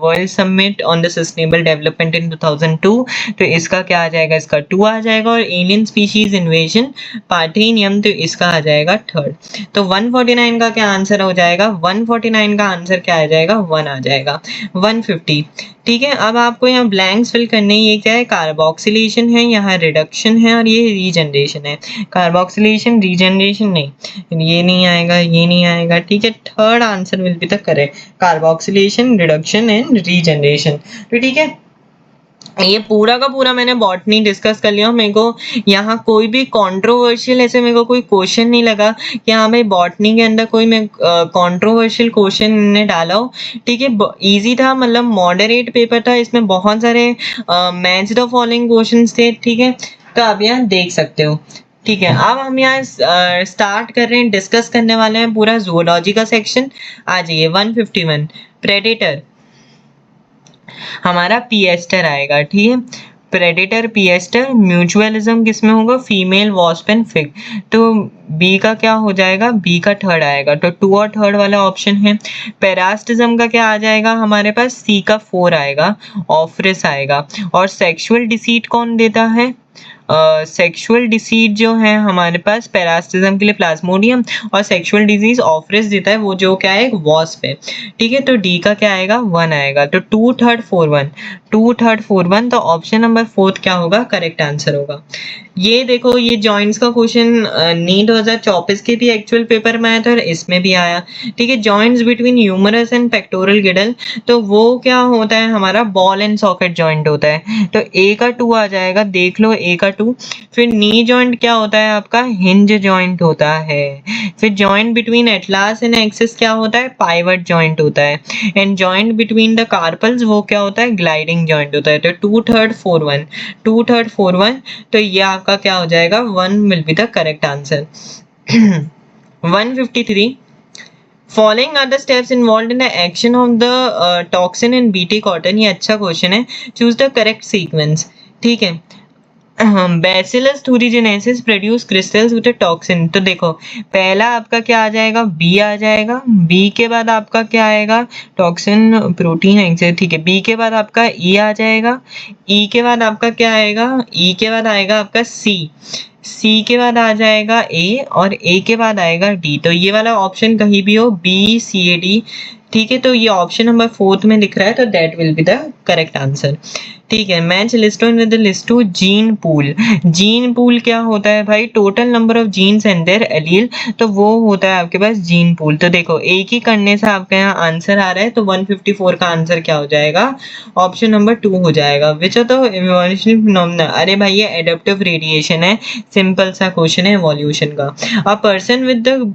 world summit on the sustainable development in 2002, तो इसका क्या आ जाएगा, इसका 2 आ जाएगा. और एलियन स्पीशीज इन्वेजन पार्टेनियम, तो इसका आ जाएगा 3rd. तो 149 का क्या आंसर हो जाएगा, 149 का आंसर क्या आ जाएगा, 1 आ जाएगा. 150. ठीक है, अब आपको यहाँ ब्लैंक्स फिल करने, ये क्या है, कार्बोक्सिलेशन है, यहाँ रिडक्शन है, और ये रीजनरेशन है. कार्बोक्सिलेशन रीजनरेशन नहीं, ये नहीं आएगा, ये नहीं आएगा. ठीक है, 3rd answer will be the correct, carboxylation, reduction and regeneration. तो ठीक है, ये पूरा का पूरा मैंने बॉटनी डिस्कस कर लिया. मेरे को यहाँ कोई भी कंट्रोवर्शियल ऐसे मेरे को कोई क्वेश्चन नहीं लगा कि हाँ भाई बॉटनी के अंदर कोई मैं कंट्रोवर्शियल क्वेश्चन ने डाला हो. ठीक है, इजी था, मतलब मॉडरेट पेपर था, इसमें बहुत सारे मैच द फॉलोइंग क्वेश्चंस थे. ठीक है, तो आप यहाँ देख सकते हो. ठीक है, अब हम यहाँ स्टार्ट कर रहे हैं, डिस्कस करने वाले हैं पूरा जूलॉजी का सेक्शन. आ जाइए 151. प्रेडेटर हमारा पिएस्टर आएगा. ठीक है, प्रेडेटर पिएस्टर. म्यूचुअलिज्म किसमें होगा, फीमेल वॉस्प एंड फिग, तो बी का क्या हो जाएगा, बी का 3rd आएगा. तो 2 और 3rd वाला ऑप्शन है. पेरास्टिज्म का क्या आ जाएगा हमारे पास, सी का 4 आएगा, ऑफरिस आएगा. और सेक्सुअल डिसीट कौन देता है, सेक्सुअल डिसीज जो है हमारे पास पेरास्टिज्म के लिए प्लाज्मोडियम, और सेक्सुअल डिजीज ऑफरिस देता है वो जो क्या है, एक वॉस्प है. ठीक है, तो डी का क्या आएगा, 1 आएगा. तो 2 3rd 4 1, 2 3rd 4 1, तो ऑप्शन नंबर 4 क्या होगा, करेक्ट आंसर होगा. ये देखो, ये जॉइंट्स का क्वेश्चन नीट 2024 के भी एक्चुअल पेपर में आया था और इसमें भी आया. ठीक है, joints between humerus and pectoral girdle, तो वो क्या होता है, हमारा बॉल एंड सॉकेट जॉइंट होता है. तो ए का 2 आ जाएगा, देख लो ए का 2. फिर नी जॉइंट क्या होता है आपका, हिंज जॉइंट होता है. फिर joint between atlas and axis क्या होता है, पाइवट जॉइंट होता है. And joint between the carpals वो क्या होता है, ग्लाइडिंग जॉइंट होता है. तो 2 3rd 4 1, 2 3rd 4 1, तो ये आपका क्या हो जाएगा, 1 will be the correct answer. 153. Following are the steps involved in the action of the toxin in BT cotton. ये अच्छा क्वेश्चन है, choose the correct sequence. ठीक है, Bacillus thuringiensis produce crystals with a toxin. तो देखो पहला आपका क्या आ जाएगा, बी आ जाएगा. बी के बाद आपका क्या आएगा, टॉक्सिन प्रोटीन है. ठीक है, बी के बाद आपका ई आ जाएगा. ई के बाद आपका क्या आएगा, ई के बाद आएगा आपका सी. सी के बाद आ जाएगा ए, और ए के बाद आएगा डी. तो ये वाला ऑप्शन कहीं भी हो, बी सी ए डी. ठीक है, तो ये ऑप्शन नंबर 4 में दिख रहा है, तो that will be the correct answer. ठीक है, match list one with the list two gene pool. Gene pool क्या होता है भाई? Total number of genes and their allele, तो वो होता है आपके पास जीन पूल। तो देखो एक ही करने से आपका यहाँ आंसर आ रहा है, तो 154 का आंसर क्या हो जाएगा? ऑप्शन नंबर 2 हो जाएगा। Which are the evolutionary phenomena? अरे भाई ये एडाप्टिव रेडिएशन है, सिंपल सा क्वेश्चन है इवोल्यूशन का। अ पर्सन विद द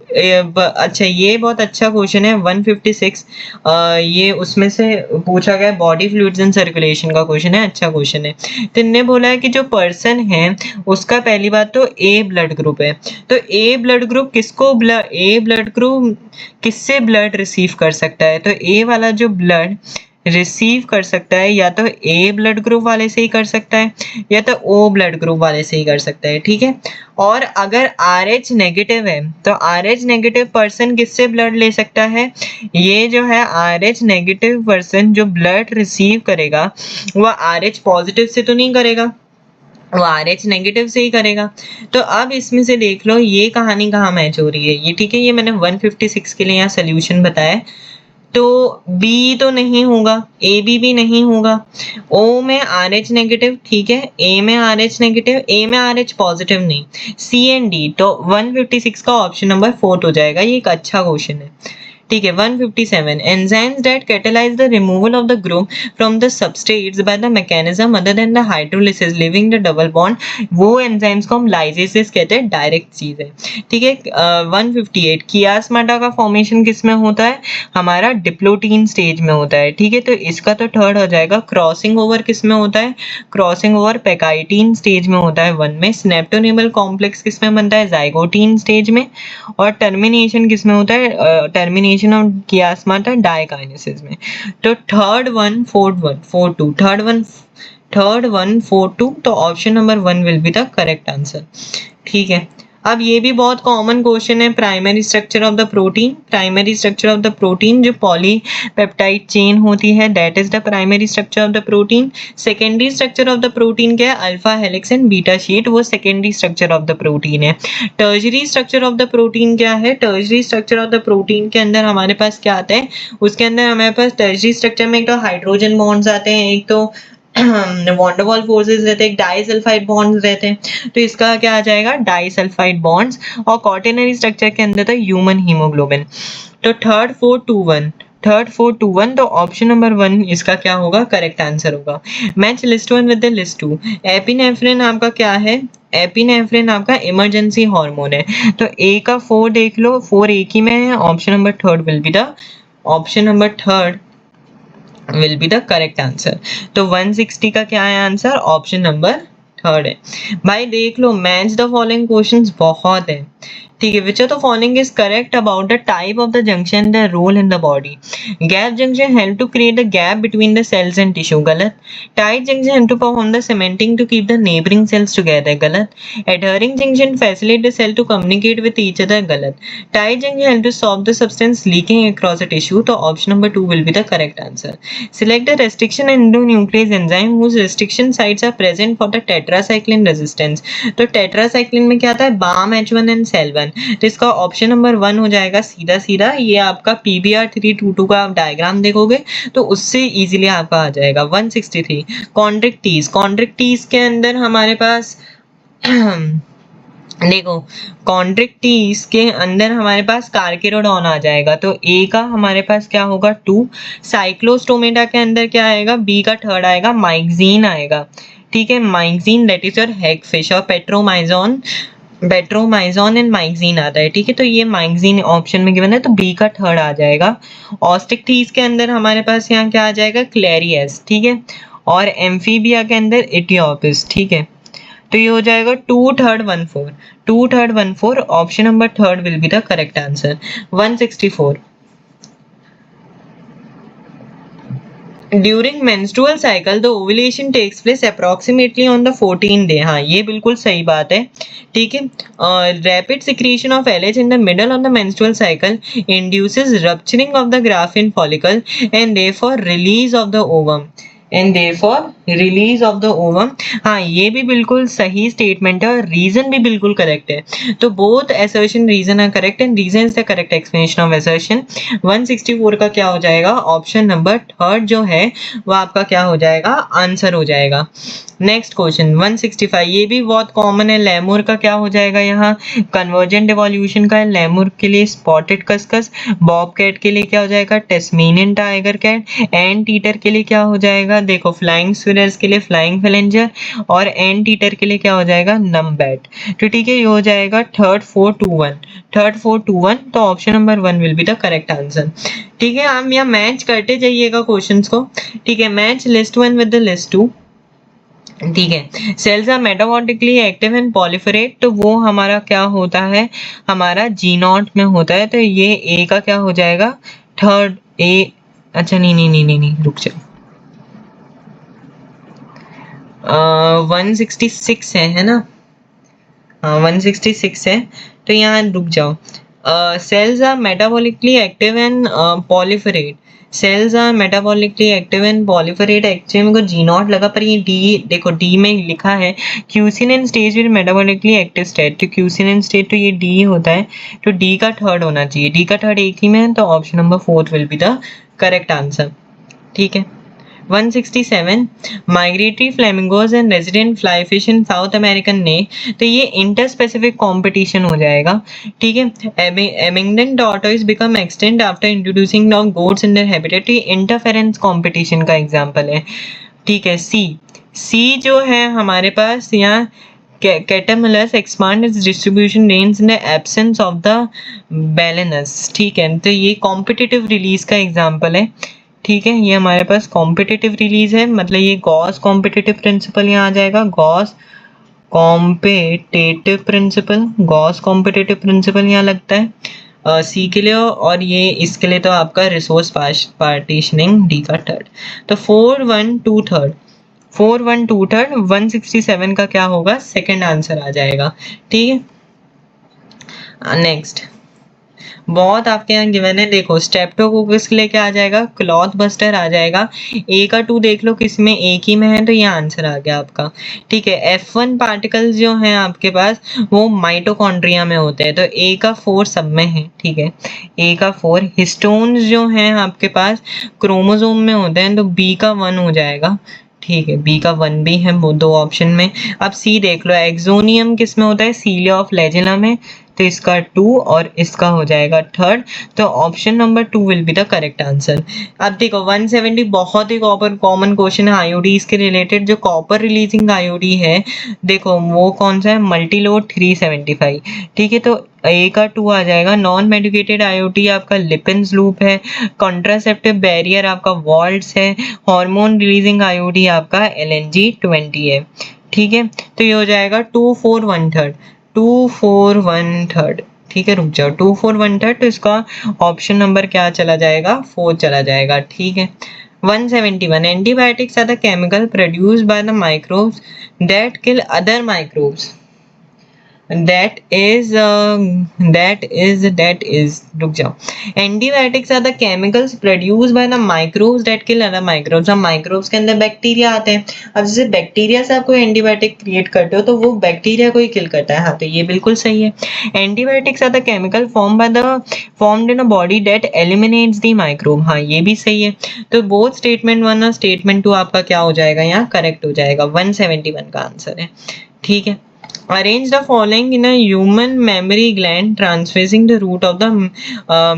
अच्छा ये बहुत अच्छा क्वेश्चन है 156, ये उसमें से पूछा गया बॉडी फ्लूइड्स इन सर्कुलेशन का क्वेश्चन है, अच्छा क्वेश्चन है। तो इनने बोला है कि जो पर्सन है उसका पहली बात तो ए ब्लड ग्रुप है, तो A blood group A blood group किससे ब्लड रिसीव कर सकता है? तो ए वाला जो ब्लड रिसीव कर सकता है या तो ए ब्लड ग्रुप वाले से ही कर सकता है या तो ओ ब्लड ग्रुप वाले से ही कर सकता है, ठीक है। और अगर RH नेगेटिव है तो RH नेगेटिव पर्सन किससे ब्लड ले सकता है? ये जो है RH नेगेटिव पर्सन जो ब्लड रिसीव करेगा वह RH पॉजिटिव से तो नहीं करेगा, वो RH नेगेटिव से ही करेगा। तो अब इसमें से देख लो ये कहानी कहाँ मैच हो रही है ये, ठीक है। ये मैंने 156 के लिए यहाँ सोल्यूशन बताया, तो B तो नहीं होगा, AB भी नहीं होगा, O में RH नेगेटिव, ठीक है, A में RH नेगेटिव, A में RH पॉजिटिव नहीं, C एंड D, तो 156 का ऑप्शन नंबर 4 हो जाएगा। ये एक अच्छा क्वेश्चन है, ठीक है। 157 enzymes that catalyze the removal of the group from the substrates by the mechanism other than the hydrolysis leaving the double bond, वो enzymes को हम lysases कहते हैं, डायरेक्ट चीज है, ठीक है। 158 कियास्माटा का फॉर्मेशन किस में होता है? हमारा डिप्लोटीन स्टेज में होता है, ठीक है। तो इसका तो थर्ड हो जाएगा। क्रॉसिंग ओवर किस में होता है? क्रॉसिंग ओवर पैकाइटीन स्टेज में होता है 1 में। स्नेप्टोनेबल कॉम्प्लेक्स किस में बनता है? जाइगोटीन स्टेज में। और टर्मिनेशन किस में होता है? टर्मिनेशन ऑफ कियास्माटा डायकाइनेसिस में। तो थर्ड वन फोर टू, तो option number 1 will be the correct answer, ठीक है। अब ये भी बहुत कॉमन क्वेश्चन है, primary structure of the protein. Primary structure of the protein जो पॉलीपेप्टाइड चेन होती है, that is the primary structure of the protein. Secondary structure of the protein क्या है? Alpha helix and beta sheet, वो secondary structure of the protein है। Tertiary structure of the protein क्या है? Tertiary structure of the protein के अंदर हमारे पास क्या आता है? उसके अंदर हमारे पास टर्जरी स्ट्रक्चर में एक तो हाइड्रोजन बॉन्ड्स आते हैं, एक तो वॉन्डरवॉल फोर्सेस रहते हैं, डाइसल्फाइड बॉन्ड्स रहते हैं, तो इसका क्या आ जाएगा? Disulphide bonds. और क्वाटरनरी स्ट्रक्चर के अंदर था ह्यूमन हीमोग्लोबिन। तो 3421, तो ऑप्शन नंबर 1 इसका क्या होगा? करेक्ट आंसर होगा। Match list 1 with the list 2। Epinephrine आपका क्या है? एपिनेफ्रिन आपका इमरजेंसी हार्मोन है, तो ए का 4 देख लो, 4 एक ही में है, option number 3 will be the option number 3 will be the correct answer। तो 160 का क्या है आंसर? ऑप्शन नंबर 3 है। भाई देख लो, मैच द फॉलोइंग क्वेश्चंस बहुत है, ठीक है। Which of the following is correct about the type of the junction, the role in the body? Gap junction help to create the gap between the cells and tissue, गलत। Tight junction help to perform the cementing to keep the neighbouring cells together, गलत। Adhering junction facilitate the cell to communicate with each other, गलत। Tight junction help to stop the substance leaking across the tissue, तो option number 2 will be the correct answer. Select the restriction endonuclease enzyme whose restriction sites are present for the tetracycline resistance। तो tetracycline में क्या आता है? BAM H1 and cell1, तो इसका option number 1 हो जाएगा सीधा सीधा। ये आपका PBr322 का आप डायग्राम देखोगे तो उससे इजीली आपका आ जाएगा। 163 कॉन्ड्रिक्टीज के अंदर हमारे पास देखो, कॉन्ड्रिक्टीज के अंदर हमारे पास कार्किरोडॉन आ जाएगा, तो ए का हमारे पास क्या होगा? 2। साइक्लोस्टोमेटा के अंदर क्या आएगा? बी का 3rd आएगा, माइक्जीन आएगा, ठीक है। माइक्जीन दैट इज योर हैगफिश, और पेट्रोमाइजॉन एंड माइक्जीन आता है, ठीक है। तो ये माइक्जीन ऑप्शन में गिवन है, तो बी का 3rd आ जाएगा। ऑस्टिक्टीज के अंदर हमारे पास यहाँ क्या आ जाएगा? क्लेरियस, ठीक है। और एम्फीबिया के अंदर इटियोपिस, ठीक है। तो ये हो जाएगा 2 3 1 4, option number 3 will be the correct answer. 164 during menstrual cycle the ovulation takes place approximately on the 14th day, हाँ ये बिल्कुल सही बात है, ठीक है। Rapid secretion of LH in the middle of the menstrual cycle induces rupturing of the Graafian follicle and therefore release of the ovum, release of the ovum. हाँ, ये भी बिल्कुल सही स्टेटमेंट है और रीजन भी बिल्कुल करेक्ट है। तो both assertion reason are correct and reason is the correct explanation of assertion. 164 का क्या हो जाएगा, ऑप्शन नंबर थर्ड जो है वो आपका क्या हो जाएगा, आंसर हो जाएगा। नेक्स्ट क्वेश्चन 165, ये भी बहुत कॉमन है। लेमुर का क्या हो जाएगा यहाँ, कन्वर्जेंट इवोल्यूशन का है। लेमुर के लिए स्पॉटेड कस्कस, बॉबकैट के लिए क्या हो जाएगा, Tasmanian tiger cat, anteater के लिए क्या हो जाएगा, देखो फ्लाइंग स्क्विरल्स के लिए फ्लाइंग फ्लेंजर, और एंट ईटर के लिए क्या हो जाएगा, नमबैट। तो ठीक है, ये हो जाएगा 3, 4, 2, 1, 3, 4, 2, 1। तो option number 1 will be the correct answer. ठीक है, हम यहाँ मैच करते जाइएगा क्वेश्चंस को। ठीक है, match list 1 with the list 2। ठीक है, cells are metabolically active and proliferate, तो वो हमारा क्या होता है, हमारा जी नॉट में होता है। तो ये ए का क्या हो जाएगा, थर्ड ए। अच्छा नहीं नहीं नहीं नहीं नहीं, रुक जाओ, 166 है ना, हाँ 166 है। तो यहाँ रुक जाओ, cells are metabolically active and proliferate. Cells are metabolically active and proliferate, actually मेरे को जी नॉट लगा, पर ये डी, देखो डी में लिखा है cuisine stage with metabolically active state, तो क्यूसिन स्टेट तो ये डी होता है। तो डी का थर्ड होना चाहिए, डी का थर्ड एक ही में है, तो option number 4 will be the correct answer. ठीक है, 167, migratory flamingos and resident fly fish in south American ने, तो ये इंटर स्पेसिफिक कॉम्पिटिशन हो जाएगा। ठीक है, Abingdon tortoise become extinct after introducing of goats in their habitat, ये इंटरफेरेंस कॉम्पिटिशन का एग्जांपल है। ठीक है, सी, सी जो है हमारे पास यहाँ caterpillars expand its distribution range in the absence of the Balanus. ठीक है, तो ये कॉम्पिटिटिव रिलीज का एग्जांपल है। ठीक है, ये हमारे पास कॉम्पिटिटिव रिलीज है, मतलब ये गॉस कॉम्पिटिटिव प्रिंसिपल यहाँ आ जाएगा, Gause competitive principle, Gause competitive principle यहाँ लगता है सी के लिए, और ये इसके लिए तो आपका रिसोर्स पार्टीशनिंग डी का थर्ड। तो 4, 1, 2, 3, 4, 1, 2, 3, 167 का क्या होगा, सेकंड आंसर आ जाएगा। ठीक है, नेक्स्ट बहुत आपके यहाँ गिवन है, देखो स्ट्रेप्टोकोकस के लिए क्या आ जाएगा, क्लॉथ बस्टर आ जाएगा। ए का 2 देख लो किसमें, एक ही में है, तो ये आंसर आ गया आपका। ठीक है, F1 पार्टिकल्स जो हैं आपके पास वो माइटोकॉन्ड्रिया में होते हैं, तो ए का 4 सब में है। ठीक है, ए का 4। हिस्टोन्स जो हैं आपके पास क्रोमोसोम में होते हैं, तो बी का 1 हो जाएगा। ठीक है, बी का 1 भी है वो दो ऑप्शन में। अब सी देख लो, एक्सोनियम किस में होता है, सीलिया ऑफ लेजिना में, तो इसका 2 और इसका हो जाएगा थर्ड। तो option number 2 will be the correct answer. अब देखो 170 बहुत ही कॉमन क्वेश्चन है आईओडी के रिलेटेड, जो कॉपर रिलीजिंग आईओडी है, देखो वो कौन सा है, मल्टीलोड 375। ठीक है, तो ए का 2 आ जाएगा। नॉन मेडिकेटेड आईओटी आपका लिपिन्स लूप है, कॉन्ट्रासेप्टिव बैरियर आपका वॉल्ट्स है, हार्मोन रिलीजिंग आईओडी आपका LNG-20 है। ठीक है, तो ये हो जाएगा 2, 4, 1/3, 2, 4, 1/3। ठीक है, रुक जाओ, 2, 4, 1/3, तो इसका ऑप्शन नंबर क्या चला जाएगा, 4 चला जाएगा। ठीक है, 171, antibiotics are the chemical produced by the microbes that kill other microbes, रुक जाओ, antibiotics are the chemicals produced by the microbes that kill other microbes. अब माइक्रोब्स के अंदर बैक्टीरिया आते हैं, अब जैसे बैक्टीरिया से आप कोई एंटीबायोटिक क्रिएट करते हो तो वो बैक्टीरिया को ही किल करता है। हाँ, तो ये बिल्कुल सही है। Antibiotics are the chemical formed in a body that eliminates the microbe. हाँ, ये भी सही है। तो बोथ स्टेटमेंट 1 और स्टेटमेंट 2 आपका क्या हो जाएगा, यहाँ करेक्ट हो जाएगा। 171 का आंसर है। ठीक है, arrange the following in a human mammary gland transfusing the route of the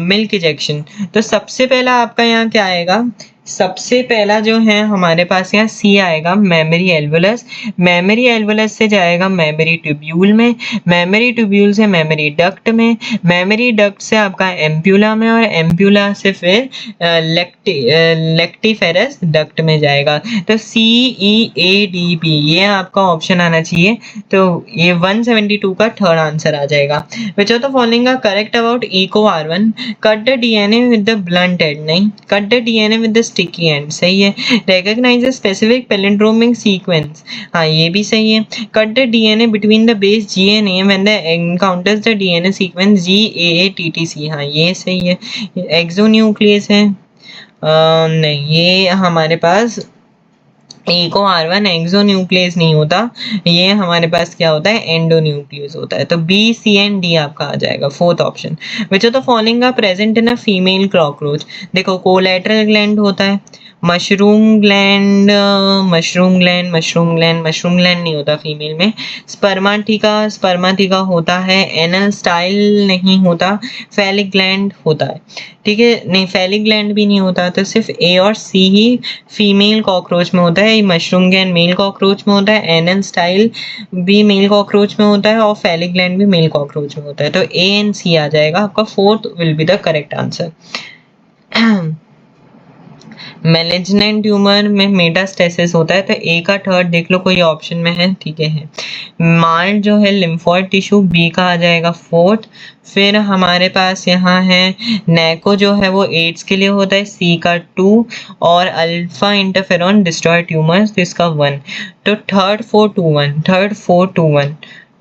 milk ejection। तो सबसे पहला आपका यहाँ क्या आएगा, सबसे पहला जो है हमारे पास यहाँ सी आएगा, मेमरी एल्वुलस। मेमरी एल्वुलस से जाएगा मेमरी ट्यूब्यूल में, मेमरी ट्यूब्यूल से मेमरी डक्ट में, मेमरी डक्ट से आपका एम्प्यूला में, और एम्प्यूला से फिर लेक्टिफेरस डक्ट में जाएगा। तो CEADP ये आपका ऑप्शन आना चाहिए। तो ये 172 का थर्ड आंसर आ जाएगा। Which of the following are correct about EcoR1? Cut the DNA with the blunt end, नहीं, cut the DNA with the sticky end, सही है। Recognise the specific palindromic sequence, हाँ ये भी सही है। Cut the DNA between the base GNA when the encounters the DNA sequence GAATTC, हाँ ये सही है। एक्सोन्यूक्लियस है, नहीं ये हमारे पास इको R1 एक्सोन्यूक्लियस नहीं होता, ये हमारे पास क्या होता है, एंडोन्यूक्लियस होता है। तो बी, सी एंड डी आपका आ जाएगा fourth option. Which of the following are present in a female cockroach? देखो कोलेटरल ग्लैंड होता है, mushroom gland, mushroom gland, mushroom gland, mushroom gland नहीं होता फीमेल में। स्पर्माटिका, स्पर्माटिका होता है। एनल स्टाइल नहीं होता। फैलिक ग्लैंड होता है, ठीक है, नहीं फैलिक ग्लैंड भी नहीं होता। तो सिर्फ ए और सी ही फीमेल कॉकरोच में होता है। मशरूम ग्लैंड मेल कॉकरोच में होता है, एनल स्टाइल भी मेल कॉकरोच में होता है और फैलिक ग्लैंड भी मेल कॉकरोच में होता है। तो ए एंड सी आ जाएगा आपका, fourth will be the correct answer. Malignant tumour में मेटास्टेसिस होता है, तो ए का थर्ड देख लो कोई ऑप्शन में है, ठीक है। मार्ड जो है लिम्फोइड टिश्यू, बी का आ जाएगा फोर्थ। फिर हमारे पास यहाँ है नैको जो है वो एड्स के लिए होता है, सी का 2। और अल्फा इंटरफेरॉन डिस्ट्रॉय ट्यूमर्स, तो इसका 1। तो थर्ड 4 2 1, थर्ड 4 2 1,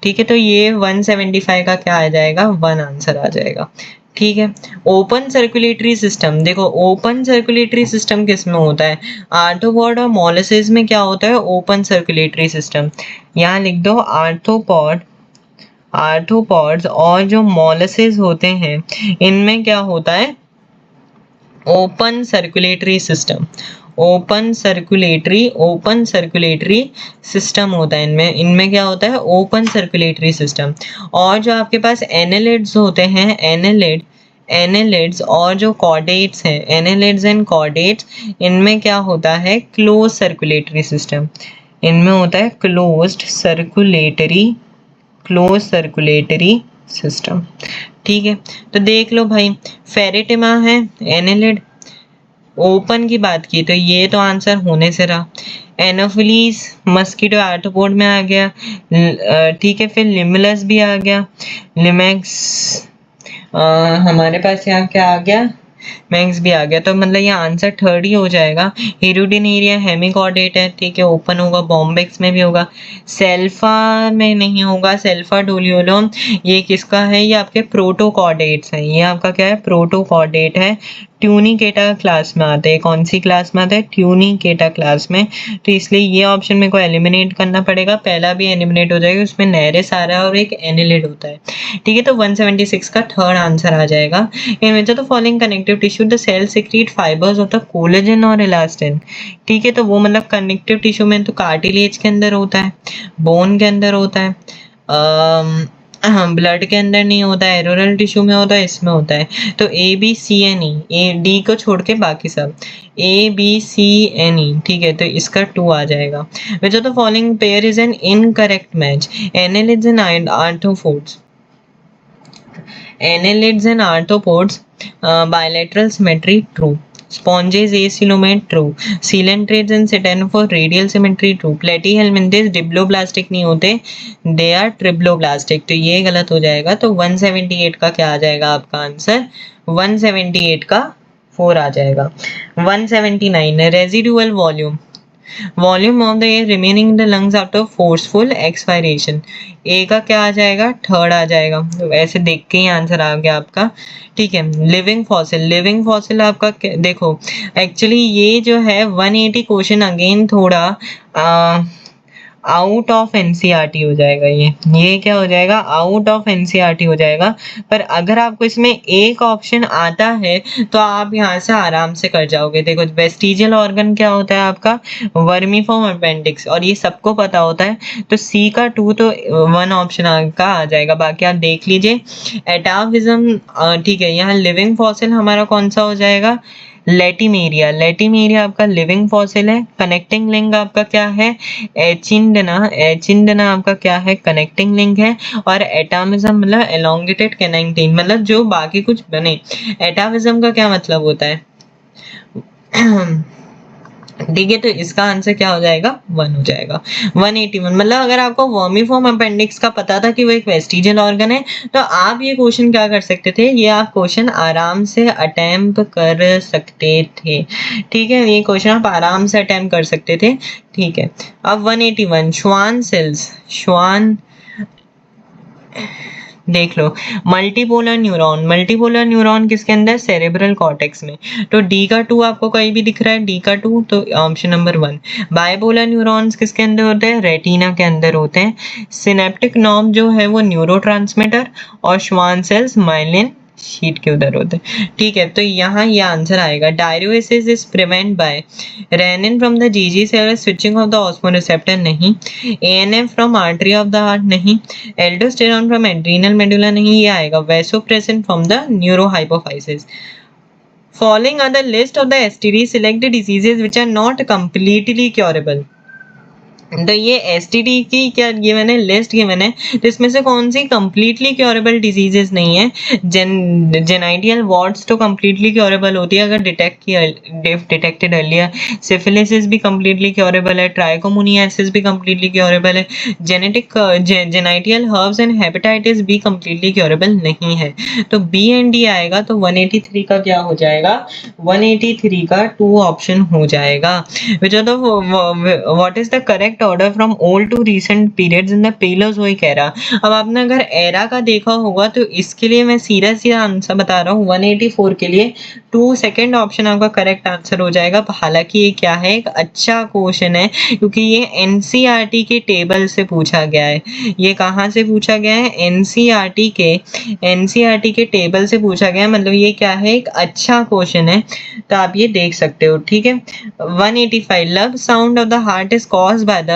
ठीक है। तो ये 175 का क्या आ जाएगा, 1 आंसर आ जाएगा, ठीक है। ओपन सर्कुलेटरी सिस्टम, देखो ओपन सर्कुलेटरी सिस्टम किस में होता है, आर्थ्रोपॉड और मोलसेस में क्या होता है, ओपन सर्कुलेटरी सिस्टम। यहाँ लिख दो आर्थ्रोपॉड, आर्थ्रोपॉड्स और जो मोलसेस होते हैं इनमें क्या होता है, open circulatory system. Open circulatory system होता है इनमें, इनमें क्या होता है, ओपन सर्कुलेटरी सिस्टम। और जो आपके पास एनेलिड्स होते हैं, एनेलिड्स और जो कॉर्डेट्स हैं, एनेलिड्स एंड कॉर्डेट्स, इनमें क्या होता है, क्लोज सर्कुलेटरी सिस्टम। इनमें होता है क्लोज सर्कुलेटरी सिस्टम, ठीक है। तो देख लो भाई, फेरेटिमा है, एनेलिड, ओपन की बात की तो ये तो आंसर होने से रहा। एनोफिलीज मस्कीटो आर्थ्रोपोड में आ गया, ठीक है। फिर लिमुलस भी आ गया, लिमैक्स, हमारे पास यहाँ क्या आ गया, मैक्स भी आ गया। तो मतलब ये आंसर थर्ड ही हो जाएगा। हिरुडिनेरिया हेमिकॉर्डेट है, ठीक है, ओपन होगा। बॉम्बेक्स में भी होगा, सेल्फा में नहीं होगा। सेल्फा डोलियोलम ये किसका है, ये आपके प्रोटोकॉर्डेट्स हैं, ये आपका क्या है, प्रोटोकॉर्डेट है। ट्यूनिकेटा क्लास में आता है, कौन सी क्लास में आता है, ट्यूनिकेटा क्लास में। तो इसलिए ये ऑप्शन मेरे को एलिमिनेट करना पड़ेगा, पहला भी एलिमिनेट हो जाएगा, उसमें नेरेस आ रहा है और एक एनिलिड होता है, ठीक है। तो 176 का थर्ड आंसर आ जाएगा। In which of the following connective tissue the cell secrete fibres of the collagen और इलास्टिन, ठीक है। तो वो मतलब कनेक्टिव टिश्यू में तो कार्टिलेज के अंदर होता है, बोन के अंदर होता है, ब्लड के अंदर नहीं होता है, एरोरल टिश्यू में होता है, इसमें होता है। तो A B C and E, A D को छोड़ के बाकी सब ए बी सी एन ई, ठीक है। तो इसका 2 आ जाएगा। Which of the following pair is an incorrect match, annelids and arthropods, annelids and arthropods, bilateral symmetry true, sponges acoelomate true, coelentrates and ctenophore radial symmetry true, platyhelminthes diploblastic नहीं होते, they are triploblastic। तो ये गलत हो जाएगा। तो 178 का क्या आ जाएगा आपका आंसर, 178 का 4 आ जाएगा। 179 residual volume, volume of the air remaining in the lungs after forceful expiration, A का क्या आ जाएगा, थर्ड आ जाएगा। तो ऐसे देख के ही आंसर आ गया आपका, ठीक है। लिविंग फॉसिल, लिविंग फॉसिल आपका देखो एक्चुअली ये जो है 180 क्वेश्चन अगेन थोड़ा आउट ऑफ एनसीईआरटी हो जाएगा। ये क्या हो जाएगा, आउट ऑफ एनसीईआरटी हो जाएगा। पर अगर आपको इसमें एक ऑप्शन आता है तो आप यहाँ से आराम से कर जाओगे। देखो वेस्टिजियल ऑर्गन क्या होता है आपका, वर्मीफॉर्म अपेंडिक्स, और ये सबको पता होता है। तो सी का 2 तो 1 ऑप्शन का आ जाएगा, बाकी आप देख लीजिए। एटाविज्म, ठीक है। यहाँ लिविंग फॉसिल हमारा कौन सा हो जाएगा, लेटिमेरिया, लेटिमेरिया आपका लिविंग फॉसिल है। कनेक्टिंग लिंक आपका क्या है, एचिंडना, एचिंडना आपका क्या है, कनेक्टिंग लिंक है। और एटामिज्म मतलब एलोंगेटेड कैनाइन, मतलब जो बाकी कुछ बने। एटाविज्म का क्या मतलब होता है, ठीक है। तो इसका आंसर क्या हो जाएगा, 1 हो जाएगा। 181 मतलब अगर आपको वर्मीफॉर्म अपेंडिक्स का पता था कि वो एक वेस्टिजियल ऑर्गन है, तो आप ये क्वेश्चन क्या कर सकते थे, ये आप क्वेश्चन आराम से अटेम्प्ट कर सकते थे, ठीक है। ये क्वेश्चन आप आराम से अटेम्प्ट कर सकते थे, ठीक है। अब 181 श्वान सेल्स, श्वान, देख लो, मल्टीपोलर न्यूरॉन किसके अंदर, सेरेब्रल कॉर्टेक्स में। तो डी का 2 आपको कहीं भी दिख रहा है, डी का 2, तो ऑप्शन नंबर 1। बाइपोलर न्यूरॉन्स किसके अंदर होते हैं, रेटिना के अंदर होते हैं। सिनेप्टिक नॉर्म जो है वो न्यूरोट्रांसमीटर, और श्वान सेल्स माइलिन शीट के उधर होते हैं। ठीक है, तो यहाँ ये आंसर आएगा। Diuresis is prevent by renin from the JG cell, switching off the osmoreceptor नहीं, ANF from artery of the heart नहीं, एल्डोस्टेरॉन फ्रॉम एड्रीनल मेडुला नहीं, ये आएगा vasopressin from the neurohypophysis. Following are the list of the STD, select the diseases which are not completely curable. तो ये STD की क्या given है, list given है, तो इसमें से कौन सी कंप्लीटली क्योरेबल डिजीजेस नहीं है। जेनाइडियल वार्ड्स तो कंप्लीटली क्योरेबल होती है अगर डिटेक्टेड अर्लियर। सिफिलिसिस भी कंप्लीटली क्योरेबल है, ट्राइकोमोनियासिस भी कंप्लीटली क्योरेबल है, जेनाइडियल हर्ब्स एंड हेपेटाइटिस भी कंप्लीटली क्योरेबल नहीं है। तो बी एंड डी आएगा, तो 183 का क्या हो जाएगा, 183 का 2 ऑप्शन हो जाएगा। Which are the what is the correct order from old to recent periods in the Palaeozoic era. अब आपने अगर एरा का देखा होगा तो इसके लिए मैं सीधा सीधा आंसर बता रहा हूँ, 184 के लिए 2 सेकेंड ऑप्शन आपका करेक्ट आंसर हो जाएगा। हालांकि ये क्या है, एक अच्छा क्वेश्चन है क्योंकि ये एनसीईआरटी के टेबल से पूछा गया है। ये कहाँ से पूछा गया है, एनसीईआरटी के टेबल से पूछा गया है, मतलब ये क्या है, एक अच्छा क्वेश्चन है, तो आप ये देख सकते हो। ठीक है, 185 lub sound of the heart is caused by the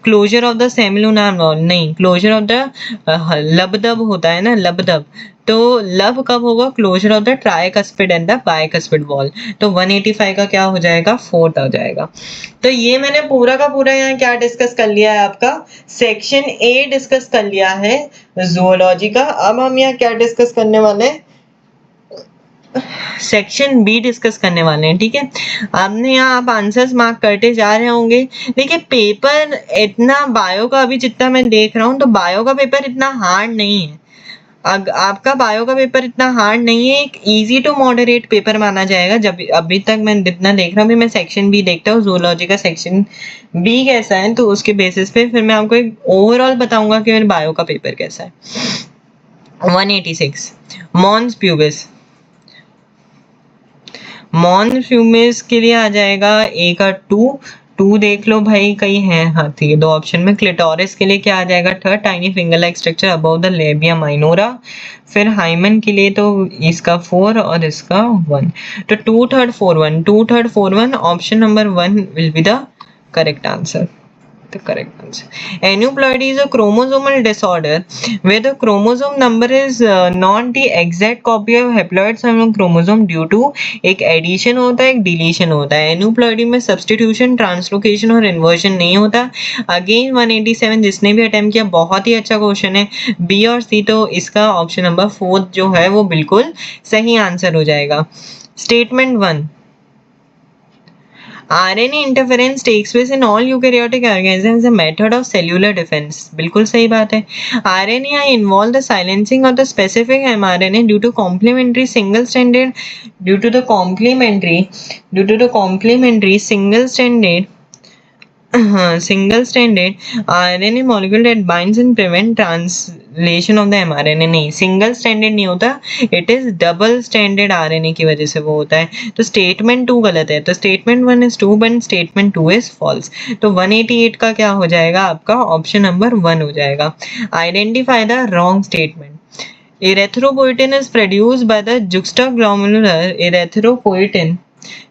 closure of the semilunar valve नहीं, क्लोजर ऑफ द लबदब होता है ना, लबदब, तो लब कब होगा, closure of the tricuspid and the bicuspid valve. तो 185 का क्या हो जाएगा, 4 हो जाएगा। तो ये मैंने पूरा का पूरा यहाँ क्या डिस्कस कर लिया है, आपका सेक्शन ए डिस्कस कर लिया है जूलॉजी का। अब हम यहाँ क्या डिस्कस करने वाले हैं, सेक्शन बी डिस्कस करने वाले हैं। ठीक है, आपने यहाँ आप आंसर्स मार्क करते जा रहे होंगे। देखिए पेपर इतना बायो का अभी जितना मैं देख रहा हूँ, तो बायो का पेपर इतना हार्ड नहीं है। आपका बायो का पेपर इतना हार्ड नहीं है, एक इजी टू मॉडरेट पेपर माना जाएगा। जब अभी तक मैं जितना देख रहा हूँ, अभी मैं सेक्शन बी देखता हूँ जूलॉजी का सेक्शन बी कैसा है, तो उसके बेसिस पे फिर मैं आपको एक ओवरऑल बताऊंगा कि मेरे बायो का पेपर कैसा है। 186 मॉन्स प्यूबिस, मॉन्फ्यूमिस के लिए आ जाएगा ए का 2 देख लो भाई, कहीं है, हाँ ठीक है, 2 ऑप्शन में। क्लिटोरिस के लिए क्या आ जाएगा, 3 tiny finger like structure above the labia minora. फिर हाइमन के लिए तो इसका 4 और इसका 1, तो 2 3 4 1, 2 3 4 1, option number 1 will be the correct answer. The correct answer. Aneuploidy is a chromosomal disorder where the chromosome number is not the exact copy of haploid chromosome due to एक addition होता है, एक डिलीशन होता है। Aneuploidy में substitution, translocation और inversion नहीं होता। अगेन 187 जिसने भी अटेम्प्ट किया, बहुत ही अच्छा क्वेश्चन है। बी और सी, तो इसका ऑप्शन नंबर 4 जो है वो बिल्कुल सही आंसर हो जाएगा। Statement 1, RNA interference takes place in all eukaryotic organisms as a method of cellular defense. बिल्कुल सही बात है। RNA involve the silencing of the specific mRNA due to complementary single-stranded RNA molecule that binds and prevent translation of the mRNA। नहीं, single standard नहीं होता, it is double standard RNA की वजह से वो होता है। तो स्टेटमेंट 2 गलत है, तो statement 1 is true but statement 2 is false. तो 188 का क्या हो जाएगा, आपका ऑप्शन नंबर 1 हो जाएगा। Identify the wrong statement. Erythropoietin is produced by the juxtaglomerular erythropoietin,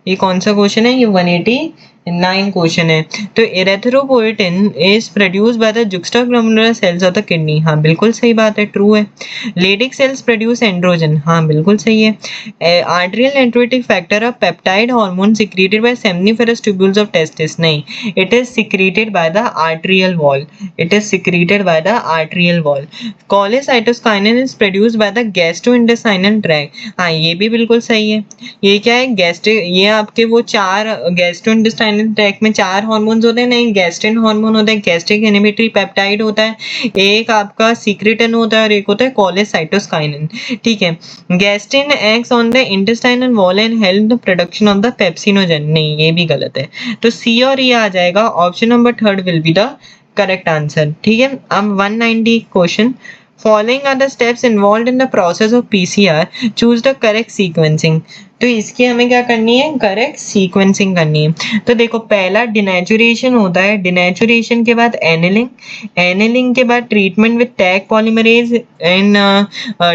ये कौन सा क्वेश्चन है, ये 189 क्वेश्चन है। तो erythropoietin is produced by the juxtaglomerular cells of the kidney, हाँ बिल्कुल सही बात है, ट्रू है। लेडिक सेल्स प्रोड्यूस एंड्रोजन, हाँ बिल्कुल सही है। Arterial natriuretic factor of peptide hormone secreted by seminiferous tubules of testis, नहीं, it is secreted by the arterial wall, it is secreted by the arterial wall. Cholecystokinin is produced by the gastrointestinal tract, हाँ ये भी बिल्कुल सही है। ये क्या है, गैस्ट्रिक, ये आपके वो 4 गैस्ट्रोइंटेस्टाइनल ट्रैक्ट में 4 हार्मोन्स होते हैं, नहीं गैस्ट्रिन हार्मोन होता है, गैस्ट्रिक इनहिबिटरी पेप्टाइड होता है, एक आपका सीक्रेटिन होता है और एक होता है कोलेसाइटोकाइनिन। ठीक है, gastrin acts on the intestinal wall and help the production of the pepsinogen, नहीं ये भी गलत है। तो सी और ये आ जाएगा, option number 3 will be the correct answer. ठीक है, अब 190 question Following are the steps involved in the process of PCR. Choose the correct sequencing. तो इसकी हमें क्या करनी है, करेक्ट सीक्वेंसिंग करनी है। तो देखो पहला डिनेचुरेशन होता है, डिनेचुरेशन के बाद एनिलिंग, एनिलिंग के बाद treatment with tag polymerase in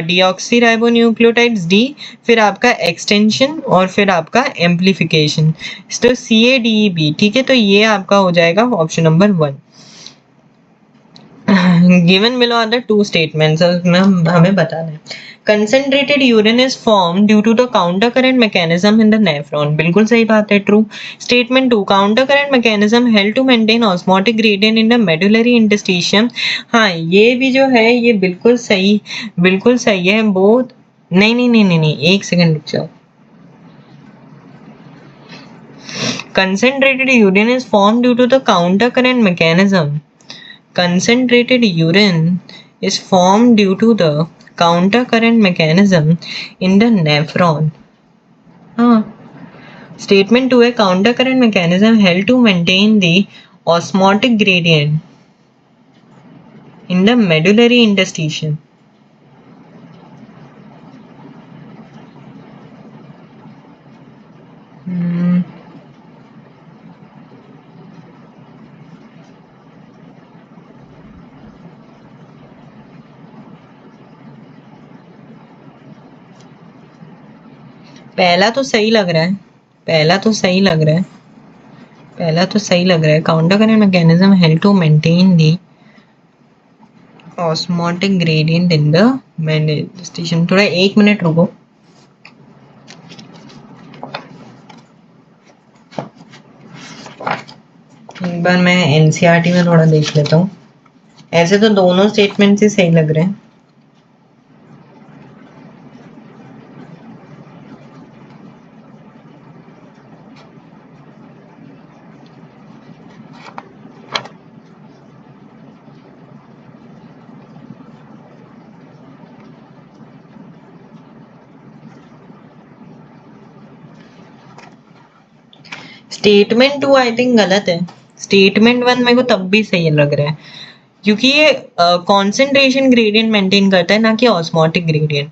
deoxyribonucleotides D, फिर आपका एक्सटेंशन और फिर आपका एम्पलीफिकेशन। तो CADEB, ठीक है। तो ये आपका हो जाएगा option number 1। Given below are the two statements, हमें बताना है। Concentrated urine is formed due to the counter current mechanism in the nephron, बिल्कुल सही बात है, true। Statement 2, counter current mechanism help to maintain osmotic gradient in the medullary interstitium। हाँ ये भी जो है ये बिल्कुल सही है। बोथ नहीं, एक सेकंड रुक जाओ। Concentrated urine is formed due to the counter current mechanism. Concentrated urine is formed due to the counter current mechanism in the nephron. Statement 2 है, counter current mechanism help to maintain the osmotic gradient in the medullary interstitium. पहला तो सही लग रहा है, counter current mechanism help to maintain the osmotic gradient in the manifestation. थोड़ा 1 minute रुको। एक बार मैं एनसीईआरटी में थोड़ा देख लेता हूँ। ऐसे तो दोनों स्टेटमेंट ही सही लग रहे हैं। स्टेटमेंट 2 आई थिंक गलत है। स्टेटमेंट 1 मेरे को तब भी सही लग रहा है, क्योंकि ये कॉन्सेंट्रेशन ग्रेडियंट मेंटेन करता है, ना कि osmotic gradient.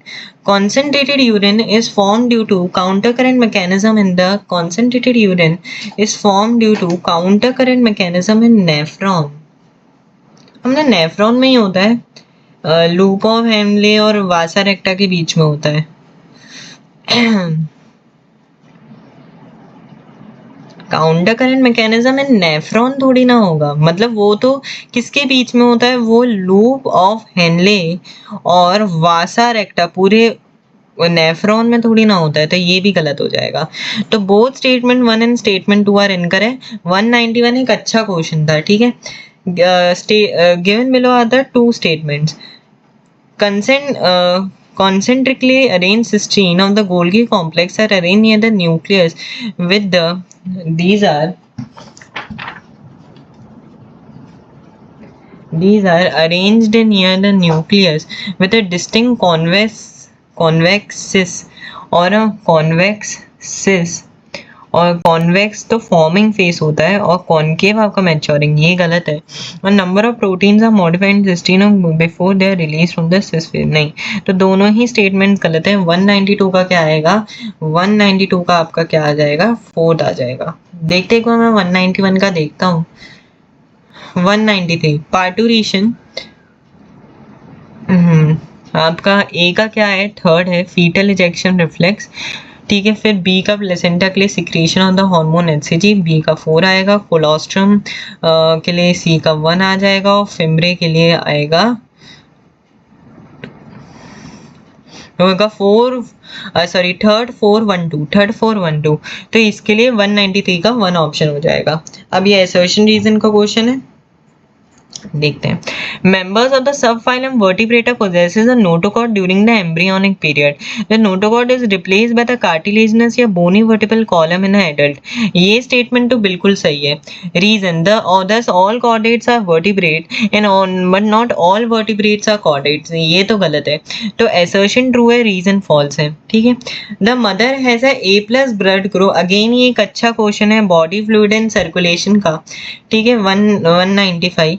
concentrated urine is formed due to counter current mechanism in the concentrated urine is formed due to counter current mechanism in nephron। हमने नेफ्रॉन में ही होता है, लूप ऑफ हेनले और वासा रेक्टा के बीच में होता है। Counter current mechanism in nephron थोड़ी ना होगा, मतलब वो तो किसके बीच में होता है, वो लूप ऑफ हेनले और वासा रेक्टा पूरे नेफ्रॉन में थोड़ी ना होता है। तो ये भी गलत हो जाएगा। तो both statement 1 and statement 2 are incorrect. 191 एक अच्छा क्वेश्चन था, ठीक है। Given below are the two statements. Concentrically arranged cysteine of the Golgi complex are arranged near the nucleus with the these are arranged near the nucleus with a distinct convex cis or a convex cis, और convex तो forming face होता है और concave आपका maturing, ये गलत है। और number of proteins are modified in cysteine before they are release from the cis phase, नहीं। तो दोनों ही स्टेटमेंट गलत है। 192 का क्या आएगा, 192 का आपका क्या आ जाएगा, 4 आ जाएगा। देखते एक बार मैं 191 का देखता हूँ। 193 पार्टूरेशन, आपका ए का क्या है, थर्ड है, फीटल इजेक्शन रिफ्लेक्स, ठीक है। फिर बी का प्लेसेंटा के लिए secretion of the hormone HCG, B का 4 आएगा। कोलोस्ट्रम के लिए सी का 1 आ जाएगा और फिम्ब्रे के लिए आएगा 4 4 1 2। तो इसके लिए 193 का 1 ऑप्शन हो जाएगा। अब ये असर्शन रीजन का क्वेश्चन है, देखते हैं। Members of the subphylum Vertebrata possesses a notochord during the embryonic period. The notochord is replaced by the cartilaginous या bony vertebral column in an adult। ये statement तो बिल्कुल सही है। Reason, thus all chordates are vertebrate but not all vertebrates are chordates। ये तो गलत है। तो assertion true है, reason false है, ठीक है। The mother has a A+ blood group, again ये एक अच्छा क्वेश्चन है बॉडी फ्लूइड एंड सर्कुलेशन का, ठीक है। 195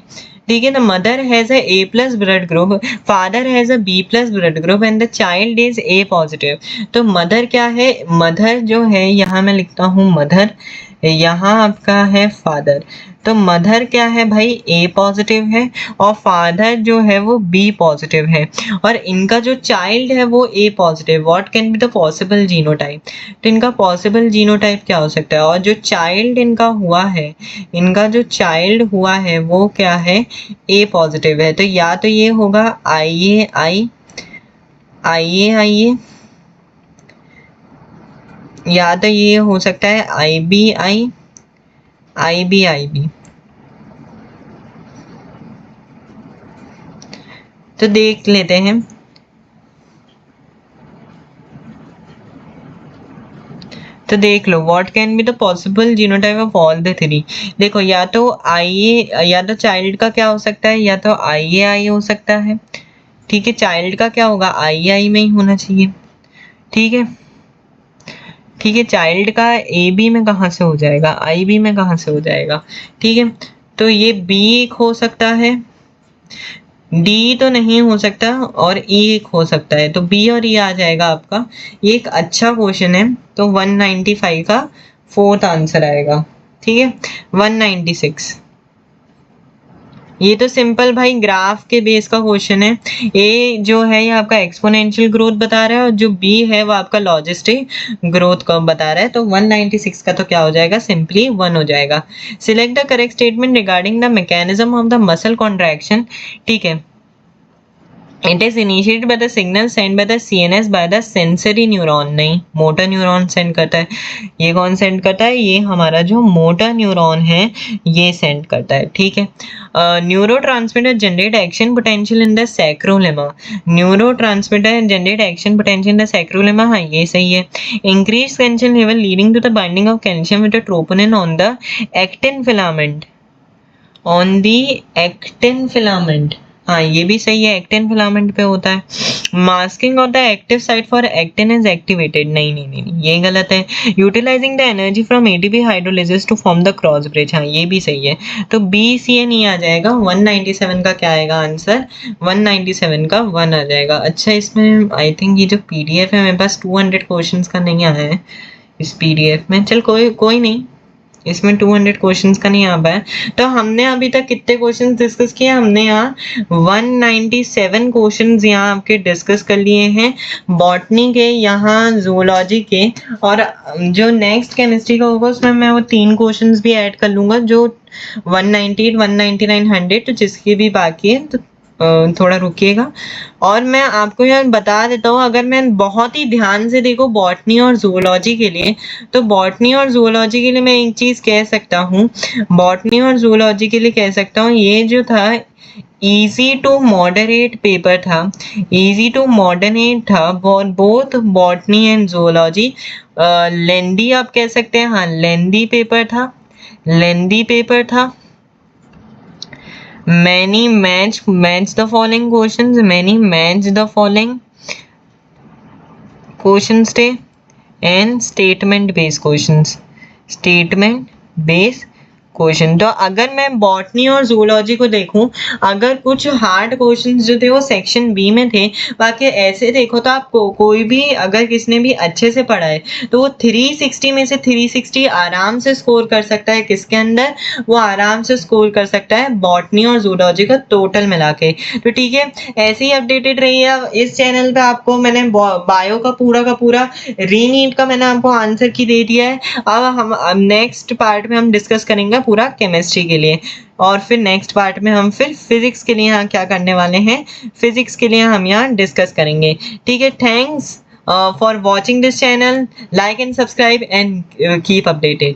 ठीक है, the mother has a A plus blood group, father has a B plus blood group and the child is A positive. तो मदर क्या है, मदर जो है यहाँ मैं लिखता हूँ मदर, यहाँ आपका है फादर। तो मदर क्या है भाई, A पॉजिटिव है और फादर जो है वो B पॉजिटिव है और इनका जो चाइल्ड है वो A positive. What can be the possible genotype, तो इनका पॉसिबल जीनोटाइप क्या हो सकता है, और जो चाइल्ड इनका हुआ है, इनका जो चाइल्ड हुआ है वो क्या है, A पॉजिटिव है। तो या तो ये होगा IA या तो ये हो सकता है IB। तो देख लेते हैं। तो देख लो, what can be the possible genotype of all the three. देखो या तो IA, या तो चाइल्ड का क्या हो सकता है, या तो IA हो सकता है। ठीक है, चाइल्ड का क्या होगा, IA में ही होना चाहिए। ठीक है, ठीक है, चाइल्ड का AB में कहाँ से हो जाएगा, IB में कहाँ से हो जाएगा। ठीक है, तो ये B एक हो सकता है, D तो नहीं हो सकता और E एक हो सकता है। तो B और E आ जाएगा आपका। ये एक अच्छा क्वेश्चन है। तो 195 का फोर्थ आंसर आएगा। ठीक है, 196। ये तो सिंपल भाई ग्राफ के बेस का क्वेश्चन है। ए जो है ये आपका एक्सपोनेंशियल ग्रोथ बता रहा है और जो बी है वो आपका लॉजिस्टिक ग्रोथ का बता रहा है। तो 196 का तो क्या हो जाएगा, सिंपली 1 हो जाएगा। Select the correct statement regarding the mechanism of the muscle contraction. ठीक है, it is initiated by the signal send by the CNS by the sensory neuron. नहीं, मोटर न्यूरॉन सेंड करता है। ये कौन सेंड करता है, ये हमारा जो मोटर न्यूरॉन है ये सेंड करता है। ठीक है, neurotransmitter generate action potential in the sarcolemma. Neurotransmitter generate action potential in the sarcolemma, हाँ ये सही है। Increase calcium level leading to the binding of calcium with troponin on the actin filament, on the actin filament, हाँ ये भी सही है, actin filament पे होता है। Masking of the active site for actin is activated, नहीं ये गलत है। Utilising the energy from ATP hydrolysis to form the cross bridge, हाँ ये भी सही है। तो BCN ही आ जाएगा। 197 का क्या आएगा आंसर, 197 का 1 आ जाएगा। अच्छा, इसमें आई थिंक ये जो PDF है मेरे पास 200 क्वेश्चंस का नहीं आया है इस PDF में। चल कोई नहीं, इसमें 200 क्वेश्चंस का नहीं आ पाया। तो हमने अभी तक कितने क्वेश्चंस डिस्कस किए, हमने यहाँ 197 क्वेश्चंस यहाँ आपके डिस्कस कर लिए हैं बॉटनी के, यहाँ जूलॉजी के, और जो नेक्स्ट केमिस्ट्री का होगा उसमें मैं वो 3 क्वेश्चंस भी ऐड कर लूँगा, जो 198, 199, 100, तो जिसकी भी बाकी है तो थोड़ा रुकिएगा। और मैं आपको यहाँ बता देता हूँ, अगर मैं बहुत ही ध्यान से देखो बॉटनी और जूलॉजी के लिए, तो बॉटनी और जूलॉजी के लिए मैं एक चीज कह सकता हूँ, बॉटनी और जूलॉजी के लिए कह सकता हूँ, ये जो था इजी टू मॉडरेट पेपर था, इजी टू मॉडरेट था बोथ बॉटनी एंड जूलॉजी। लेंदी आप कह सकते हैं, हाँ लेंदी पेपर था, लेंदी पेपर था। Many match the following questions, many match the following questions थे and statement based questions, statement based question. तो अगर मैं बॉटनी और जूलॉजी को देखूं, अगर कुछ हार्ड क्वेश्चंस जो थे वो सेक्शन बी में थे, बाकी ऐसे देखो तो आपको कोई भी अगर किसने भी अच्छे से पढ़ा है तो वो 360 में से 360 आराम से स्कोर कर सकता है। किसके अंदर, वो आराम से स्कोर कर सकता है बॉटनी और जूलॉजी का टोटल मिला के। तो ठीक है, ऐसे ही अपडेटेड रहिए। इस चैनल पे आपको मैंने बायो का पूरा रीनीट का मैंने आपको आंसर की दे दिया है। अब हम नेक्स्ट पार्ट में हम डिस्कस करेंगे पूरा केमिस्ट्री के लिए, और फिर नेक्स्ट पार्ट में हम फिर फिजिक्स के लिए यहाँ क्या करने वाले हैं, फिजिक्स के लिए हम यहाँ डिस्कस करेंगे। ठीक है, thanks for watching this channel, like and subscribe and keep updated.